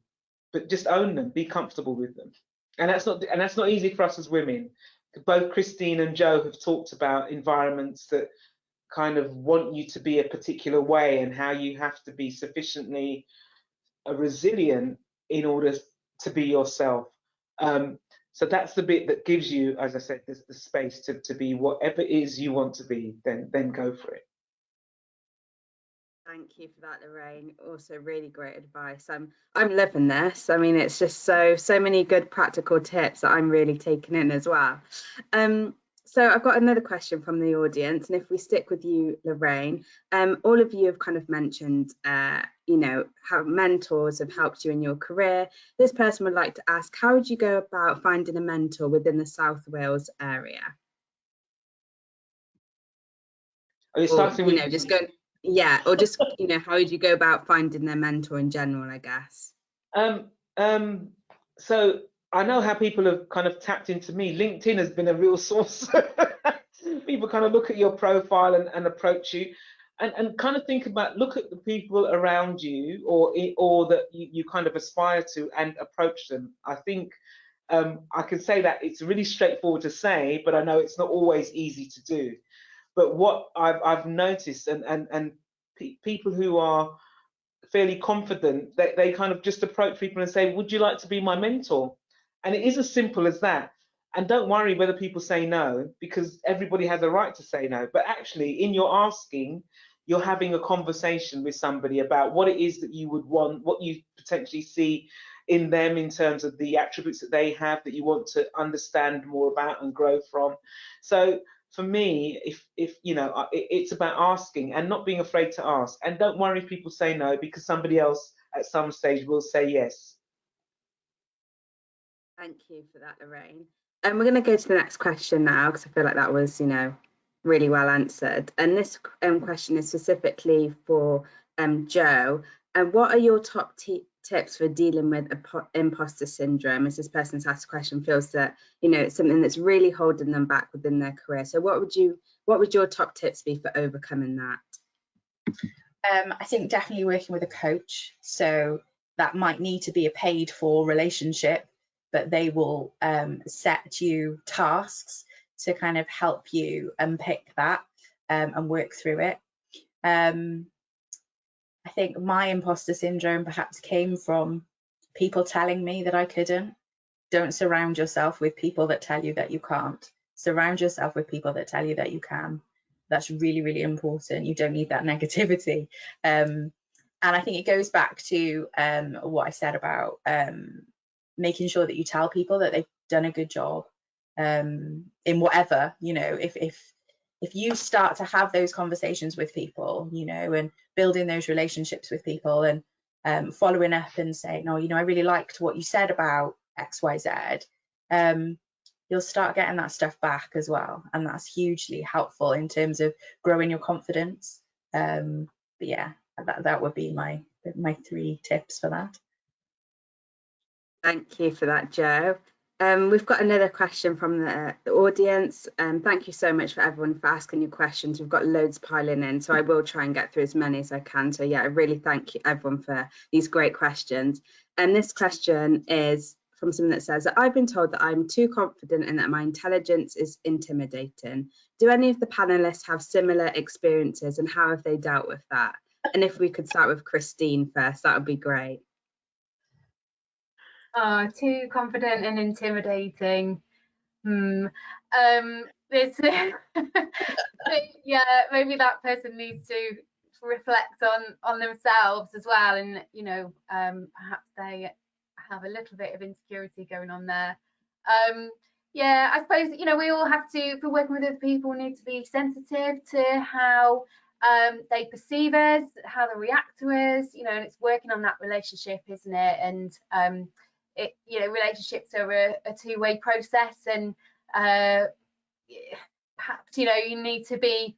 But just own them, be comfortable with them, and that's not easy for us as women. Both Christine and Jo have talked about environments that kind of want you to be a particular way, and how you have to be sufficiently resilient in order to be yourself. So that's the bit that gives you, as I said, the space to be whatever it is you want to be. Then go for it. Thank you for that, Loraine. Also really great advice. I'm loving this. I mean, it's just so many good practical tips that I'm really taking in as well. So I've got another question from the audience, and if we stick with you, Loraine, all of you have kind of mentioned, you know, how mentors have helped you in your career. This person would like to ask, how would you go about finding a mentor within the South Wales area? Are you starting with, just going, yeah, or just, you know, how would you go about finding their mentor in general, I guess? So I know how people have kind of tapped into me. LinkedIn has been a real source. People kind of look at your profile and approach you, and kind of think about, look at the people around you, or that you kind of aspire to, and approach them. I think I can say that it's really straightforward to say, but I know it's not always easy to do. But what I've noticed, and people who are fairly confident, they kind of just approach people and say, would you like to be my mentor? And it is as simple as that. And don't worry whether people say no, because everybody has a right to say no. But actually, in your asking, you're having a conversation with somebody about what it is that you would want, what you potentially see in them in terms of the attributes that they have that you want to understand more about and grow from. So for me, if you know, it's about asking and not being afraid to ask. And don't worry if people say no, because somebody else at some stage will say yes. Thank you for that, Loraine. And we're going to go to the next question now, because I feel like that was, you know, really well answered. And this question is specifically for Jo. And what are your top tips for dealing with imposter syndrome, as this person's asked a question, feels that, you know, it's something that's really holding them back within their career? So what would your top tips be for overcoming that? I think definitely working with a coach. So that might need to be a paid for relationship, but they will set you tasks to kind of help you unpick that and work through it. I think my imposter syndrome perhaps came from people telling me that I couldn't. Don't surround yourself with people that tell you that you can't. Surround yourself with people that tell you that you can. That's really, really important. You don't need that negativity. And I think it goes back to what I said about making sure that you tell people that they've done a good job in whatever, you know, if you start to have those conversations with people, you know, and building those relationships with people, and following up and saying, oh, you know, I really liked what you said about XYZ, you'll start getting that stuff back as well. And that's hugely helpful in terms of growing your confidence. But yeah, that would be my 3 tips for that. Thank you for that, Jo. We've got another question from the audience. Thank you so much for everyone for asking your questions. We've got loads piling in, so I will try and get through as many as I can. So yeah, I really thank you everyone for these great questions. And this question is from someone that says that I've been told that I'm too confident and that my intelligence is intimidating. Do any of the panelists have similar experiences, and how have they dealt with that? And if we could start with Christine first, that would be great. Too confident and intimidating. It's yeah, maybe that person needs to reflect on themselves as well, and you know, perhaps they have a little bit of insecurity going on there. Yeah, I suppose, you know, we all have to, if we're working with other people, need to be sensitive to how they perceive us, how they react to us, you know, and it's working on that relationship, isn't it? And you know, relationships are a two-way process, and perhaps, you know, you need to be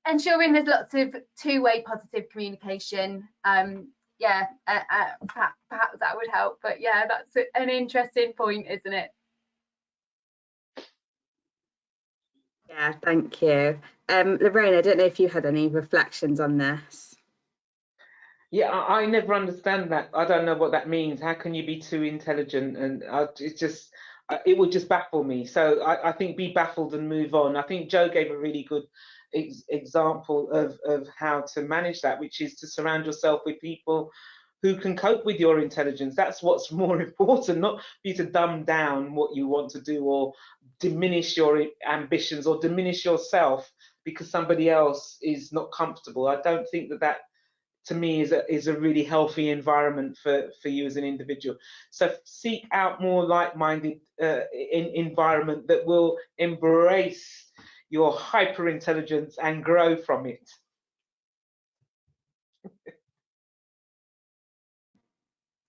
ensuring there's lots of two-way positive communication. Yeah, perhaps that would help. But yeah, that's an interesting point, isn't it? Yeah, thank you. Loraine, I don't know if you had any reflections on this. Yeah, I never understand that. I don't know what that means. How can you be too intelligent? And it's just, it would just baffle me. So I think be baffled and move on. I think Joe gave a really good example of how to manage that, which is to surround yourself with people who can cope with your intelligence. That's what's more important, not for you to dumb down what you want to do or diminish your ambitions or diminish yourself because somebody else is not comfortable. I don't think that to me is a really healthy environment for you as an individual. So seek out more like-minded environment that will embrace your hyper intelligence and grow from it.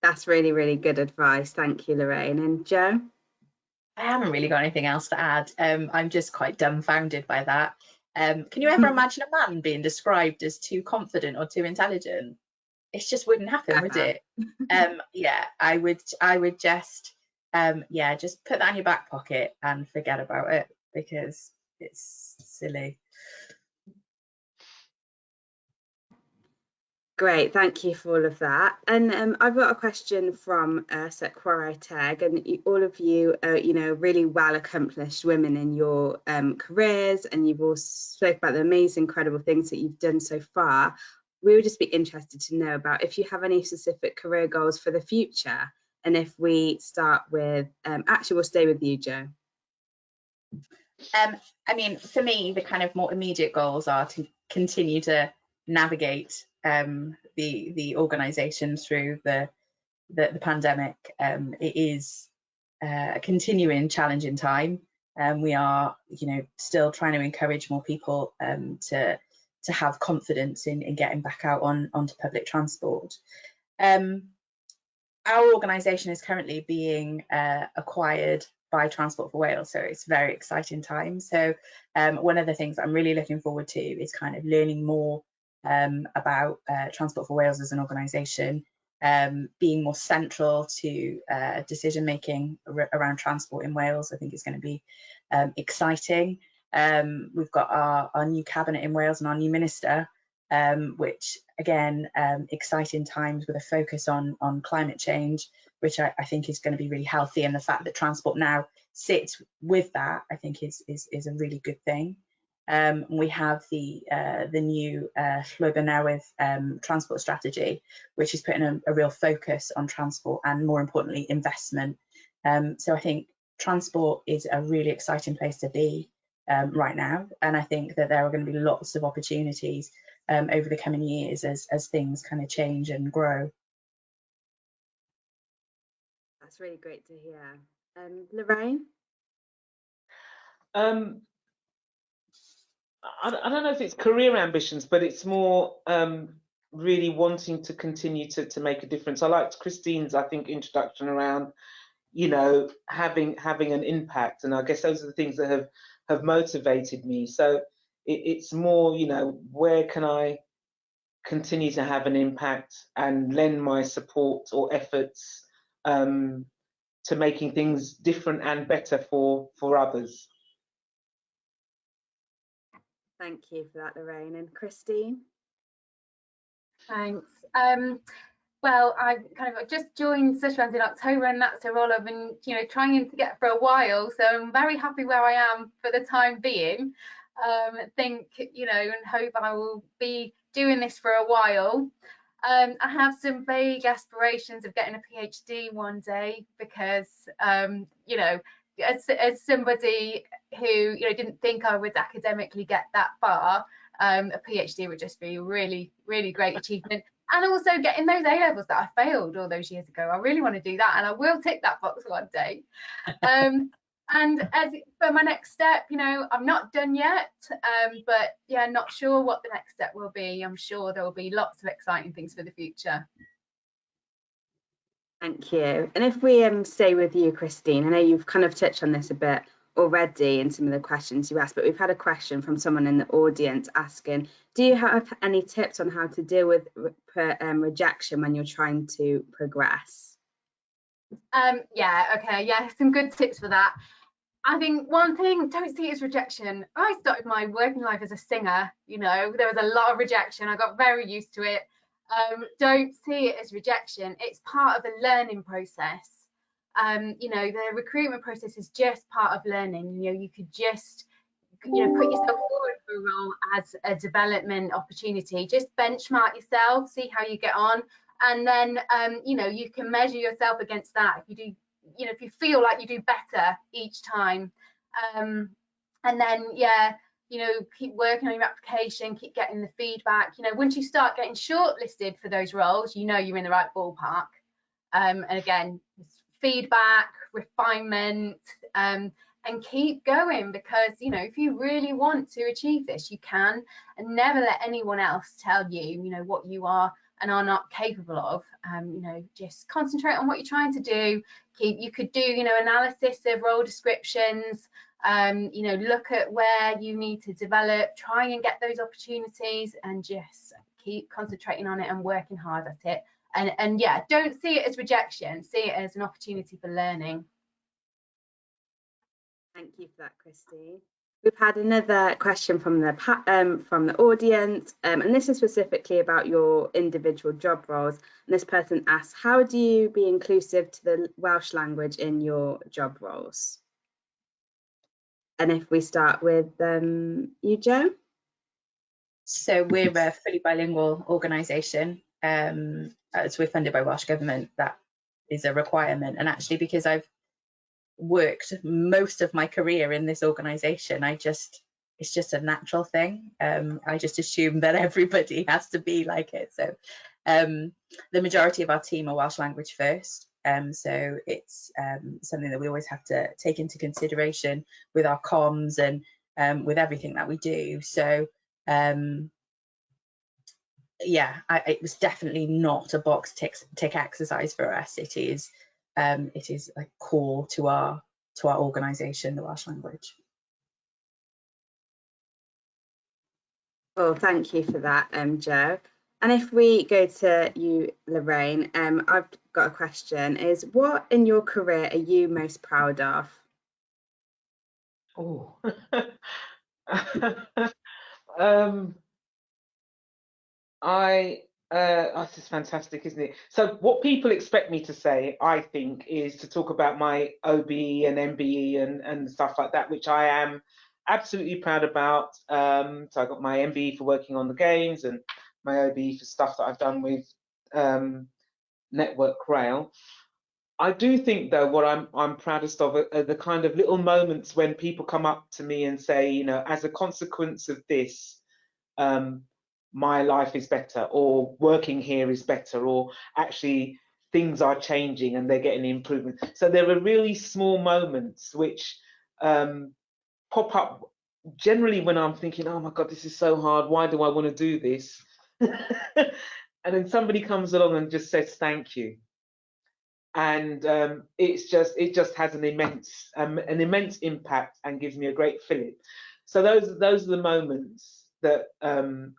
That's really, really good advice. Thank you, Loraine. And Joe? I haven't really got anything else to add. I'm just quite dumbfounded by that. Can you ever imagine a man being described as too confident or too intelligent? It just wouldn't happen, would it? Yeah, I would just yeah, just put that in your back pocket and forget about it, because it's silly. Great, thank you for all of that. And I've got a question from us at Quarry Tag, and all of you are, you know, really well accomplished women in your careers, and you've all spoke about the amazing, incredible things that you've done so far. We would just be interested to know about if you have any specific career goals for the future. And if we start with, actually, we'll stay with you, Joe. I mean, for me, the kind of more immediate goals are to continue to navigate the organisation through the pandemic. It is a continuing challenging time. We are, you know, still trying to encourage more people to have confidence in getting back out onto public transport. Our organisation is currently being acquired by Transport for Wales, so it's a very exciting time. So one of the things I'm really looking forward to is kind of learning more about Transport for Wales as an organisation, being more central to decision making around transport in Wales. I think it's going to be exciting. We've got our new cabinet in Wales and our new minister, which again, exciting times with a focus on climate change, which I think is going to be really healthy. And the fact that transport now sits with that, I think is a really good thing. We have the new Llwybr Newydd transport strategy, which is putting a real focus on transport and, more importantly, investment. So I think transport is a really exciting place to be right now, and I think that there are going to be lots of opportunities over the coming years as things kind of change and grow. That's really great to hear. Loraine? I don't know if it's career ambitions, but it's more really wanting to continue to make a difference. I liked Christine's, I think, introduction around, you know, having an impact, and I guess those are the things that have motivated me. So it's more, you know, where can I continue to have an impact and lend my support or efforts to making things different and better for others. Thank you for that, Loraine. And Christine? Thanks. Well, I kind of just joined Sustrans in October, and that's a role I've been, trying to get for a while. So I'm very happy where I am for the time being. Think, and hope I will be doing this for a while. I have some vague aspirations of getting a PhD one day because, as somebody who, didn't think I would academically get that far, a PhD would just be a really, really great achievement. And also getting those A-levels that I failed all those years ago. I really want to do that, and I will tick that box one day. And as for my next step, I'm not done yet, but yeah, not sure what the next step will be. I'm sure there will be lots of exciting things for the future. Thank you. And if we stay with you, Christine, I know you've kind of touched on this a bit already in some of the questions you asked, but we've had a question from someone in the audience asking, do you have any tips on how to deal with rejection when you're trying to progress? Yeah, some good tips for that. I think one thing, don't see it as rejection. I started my working life as a singer, there was a lot of rejection. I got very used to it. Don't see it as rejection. It's part of the learning process. The recruitment process is just part of learning. You could just, put yourself forward for a role as a development opportunity. Just benchmark yourself, see how you get on, and then, you can measure yourself against that. If you do, if you feel like you do better each time, and then, keep working on your application, keep getting the feedback. Once you start getting shortlisted for those roles, you're in the right ballpark. And again, feedback, refinement, and keep going, because if you really want to achieve this, you can, and never let anyone else tell you what you are and are not capable of. Just concentrate on what you're trying to do. You could do analysis of role descriptions, look at where you need to develop, try and get those opportunities, and just keep concentrating on it and working hard at it. And yeah, don't see it as rejection, see it as an opportunity for learning. Thank you for that, Christine. We've had another question from the audience, and this is specifically about your individual job roles. And this person asks, how do you be inclusive to the Welsh language in your job roles? And if we start with you, Jo? So we're a fully bilingual organisation. As we're funded by Welsh Government, that is a requirement. And actually, because I've worked most of my career in this organisation, it's just a natural thing. I just assume that everybody has to be like it. So the majority of our team are Welsh language first. So it's something that we always have to take into consideration with our comms and with everything that we do. So yeah, it was definitely not a box tick exercise for us. It is like core to our organisation, the Welsh language. Well, thank you for that, Jo. And if we go to you, Loraine, I've got a question. Is what in your career are you most proud of? Oh. This is fantastic, isn't it? So what people expect me to say, I think, is to talk about my OBE and MBE and stuff like that, which I am absolutely proud about. So I got my MBE for working on the games and my OBE for stuff that I've done with Network Rail. I do think, though, what I'm proudest of are the kind of little moments when people come up to me and say, as a consequence of this, my life is better, or working here is better, or actually things are changing and they're getting improvement. So there are really small moments which pop up generally when I'm thinking, oh my God, this is so hard. Why do I want to do this? And then somebody comes along and just says, thank you. And it just has an immense impact and gives me a great feeling. So those are the moments that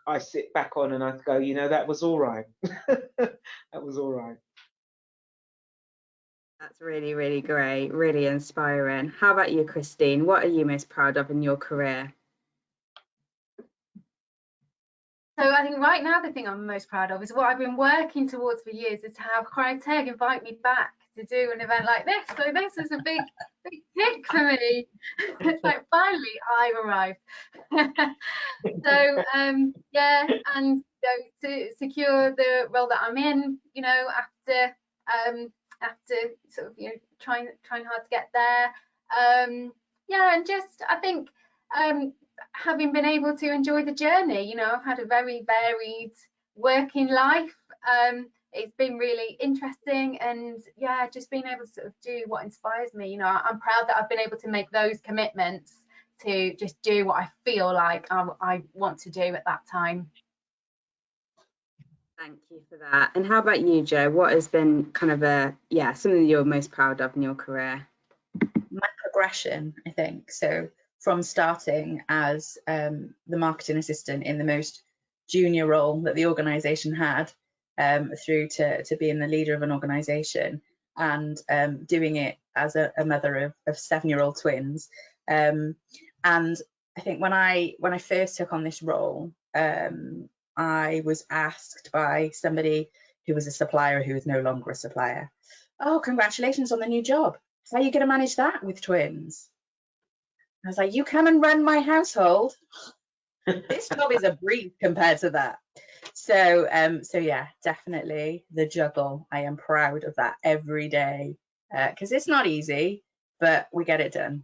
I sit back on and I go, that was all right. That was all right. That's really, really great, really inspiring. How about you, Christine? What are you most proud of in your career? So I think right now the thing I'm most proud of is what I've been working towards for years, is to have Cryotech invite me back to do an event like this. So this is a big tick for me. It's like, finally I've arrived. So yeah, and to secure the role that I'm in, you know, after sort of, you know, trying hard to get there. Yeah, and just I think having been able to enjoy the journey, you know, I've had a very varied working life. It's been really interesting, and yeah, just being able to sort of do what inspires me. You know, I'm proud that I've been able to make those commitments to just do what I feel like I want to do at that time. Thank you for that. And how about you, Jo? What has been kind of something you're most proud of in your career? My progression, I think. So from starting as the marketing assistant in the most junior role that the organisation had, through to being the leader of an organisation, and doing it as a mother of 7-year-old twins. And I think when I first took on this role, I was asked by somebody who was a supplier who is no longer a supplier, "Oh, congratulations on the new job. How are you going to manage that with twins?" I was like, "You come and run my household. This job is a breeze compared to that." So yeah, definitely the juggle. I am proud of that every day, because it's not easy, but we get it done.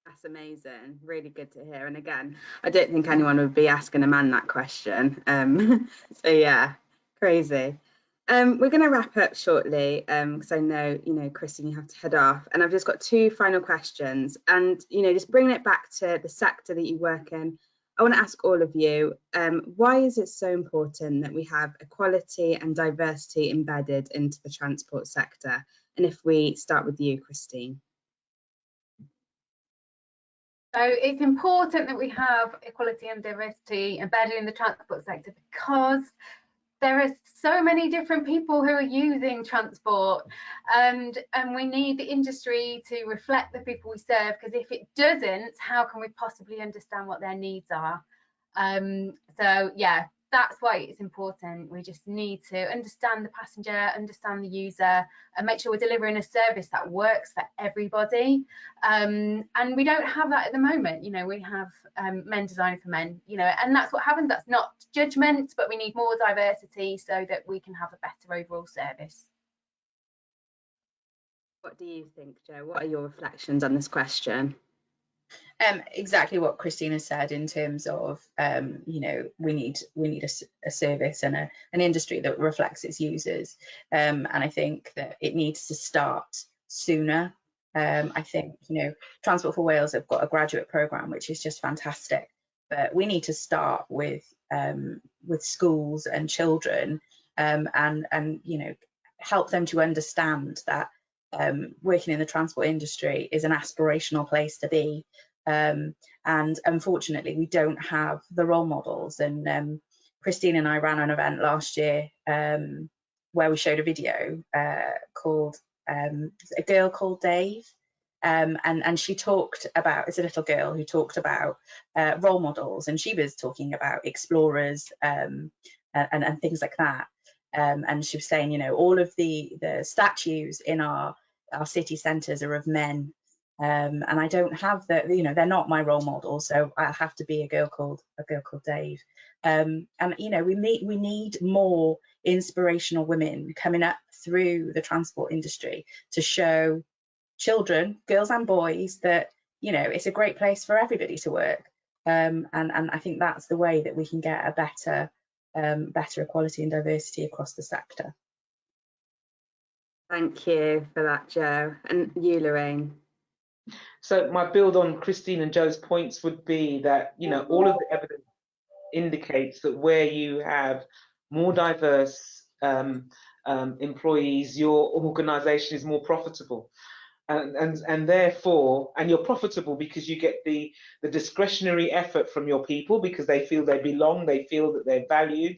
That's amazing. Really good to hear. And again, I don't think anyone would be asking a man that question. So yeah, crazy. We're going to wrap up shortly, because I know, you know, Christine, you have to head off, and I've just got 2 final questions. And, you know, just bringing it back to the sector that you work in, I want to ask all of you, why is it so important that we have equality and diversity embedded into the transport sector? And if we start with you, Christine. So it's important that we have equality and diversity embedded in the transport sector, because there are so many different people who are using transport, and we need the industry to reflect the people we serve, because if it doesn't, how can we possibly understand what their needs are? So yeah, that's why it's important. We just need to understand the passenger, understand the user, and make sure we're delivering a service that works for everybody. And we don't have that at the moment. You know, we have men designing for men, you know, and that's what happens. That's not judgment, but we need more diversity so that we can have a better overall service. What do you think, Jo? What are your reflections on this question? Exactly what Christina said, in terms of you know, we need a service and an industry that reflects its users, and I think that it needs to start sooner. I think, you know, Transport for Wales have got a graduate programme which is just fantastic, but we need to start with schools and children, and you know, help them to understand that working in the transport industry is an aspirational place to be. And unfortunately we don't have the role models, and Christine and I ran an event last year where we showed a video called A Girl Called Dave, and she talked about, it's a little girl who talked about role models, and she was talking about explorers and things like that, and she was saying, you know, all of the statues in our city centres are of men. And I don't have the, you know, they're not my role models, so I have to be a girl called Dave. And you know, we need more inspirational women coming up through the transport industry to show children, girls and boys, that, you know, it's a great place for everybody to work. And I think that's the way that we can get a better equality and diversity across the sector. Thank you for that, Jo. And you, Loraine? So my build on Christine and Jo's points would be that, you know, all of the evidence indicates that where you have more diverse employees, your organisation is more profitable. And therefore, and you're profitable because you get the discretionary effort from your people, because they feel they belong, they feel that they're valued.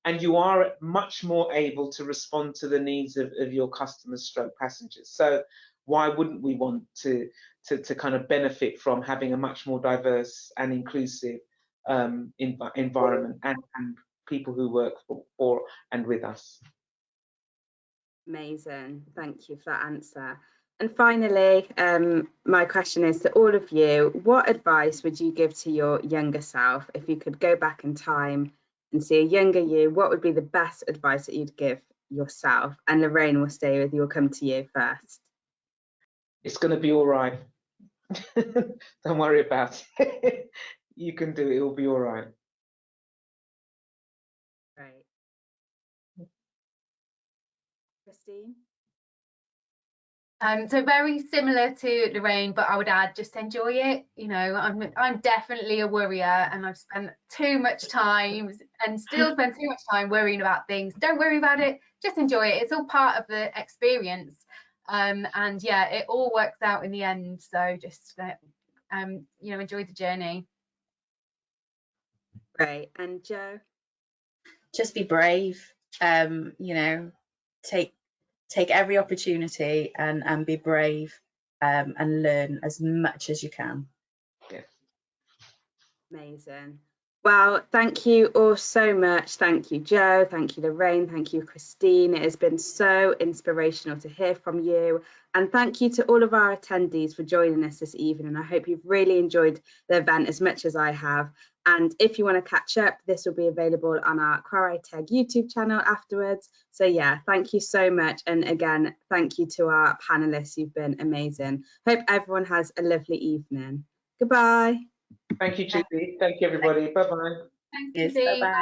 and you are much more able to respond to the needs of your customers stroke passengers. So why wouldn't we want to kind of benefit from having a much more diverse and inclusive environment and people who work for and with us? Amazing, thank you for that answer. And finally, my question is to all of you, what advice would you give to your younger self if you could go back in time and see a younger you? What would be the best advice that you'd give yourself? And Loraine, will stay with you, will come to you first. It's going to be all right. Don't worry about it. You can do it, it'll be all right. Great. Christine? So very similar to Loraine, but I would add just enjoy it. You know, I'm definitely a worrier, and I've spent too much time and still spend too much time worrying about things. Don't worry about it, just enjoy it. It's all part of the experience. And yeah, it all works out in the end. So just you know, enjoy the journey. Great. And Jo? Just be brave. You know, take every opportunity and be brave, and learn as much as you can. Yeah. Amazing. Well, thank you all so much. Thank you, Jo. Thank you, Loraine. Thank you, Christine. It has been so inspirational to hear from you. And thank you to all of our attendees for joining us this evening. I hope you've really enjoyed the event as much as I have. And if you want to catch up, this will be available on our Quarry Teg YouTube channel afterwards. So yeah, thank you so much. And again, thank you to our panelists. You've been amazing. Hope everyone has a lovely evening. Goodbye. Thank you, Chizzy. Thank you, everybody. Bye-bye. Thanks, Yes, Lizzie. bye-bye.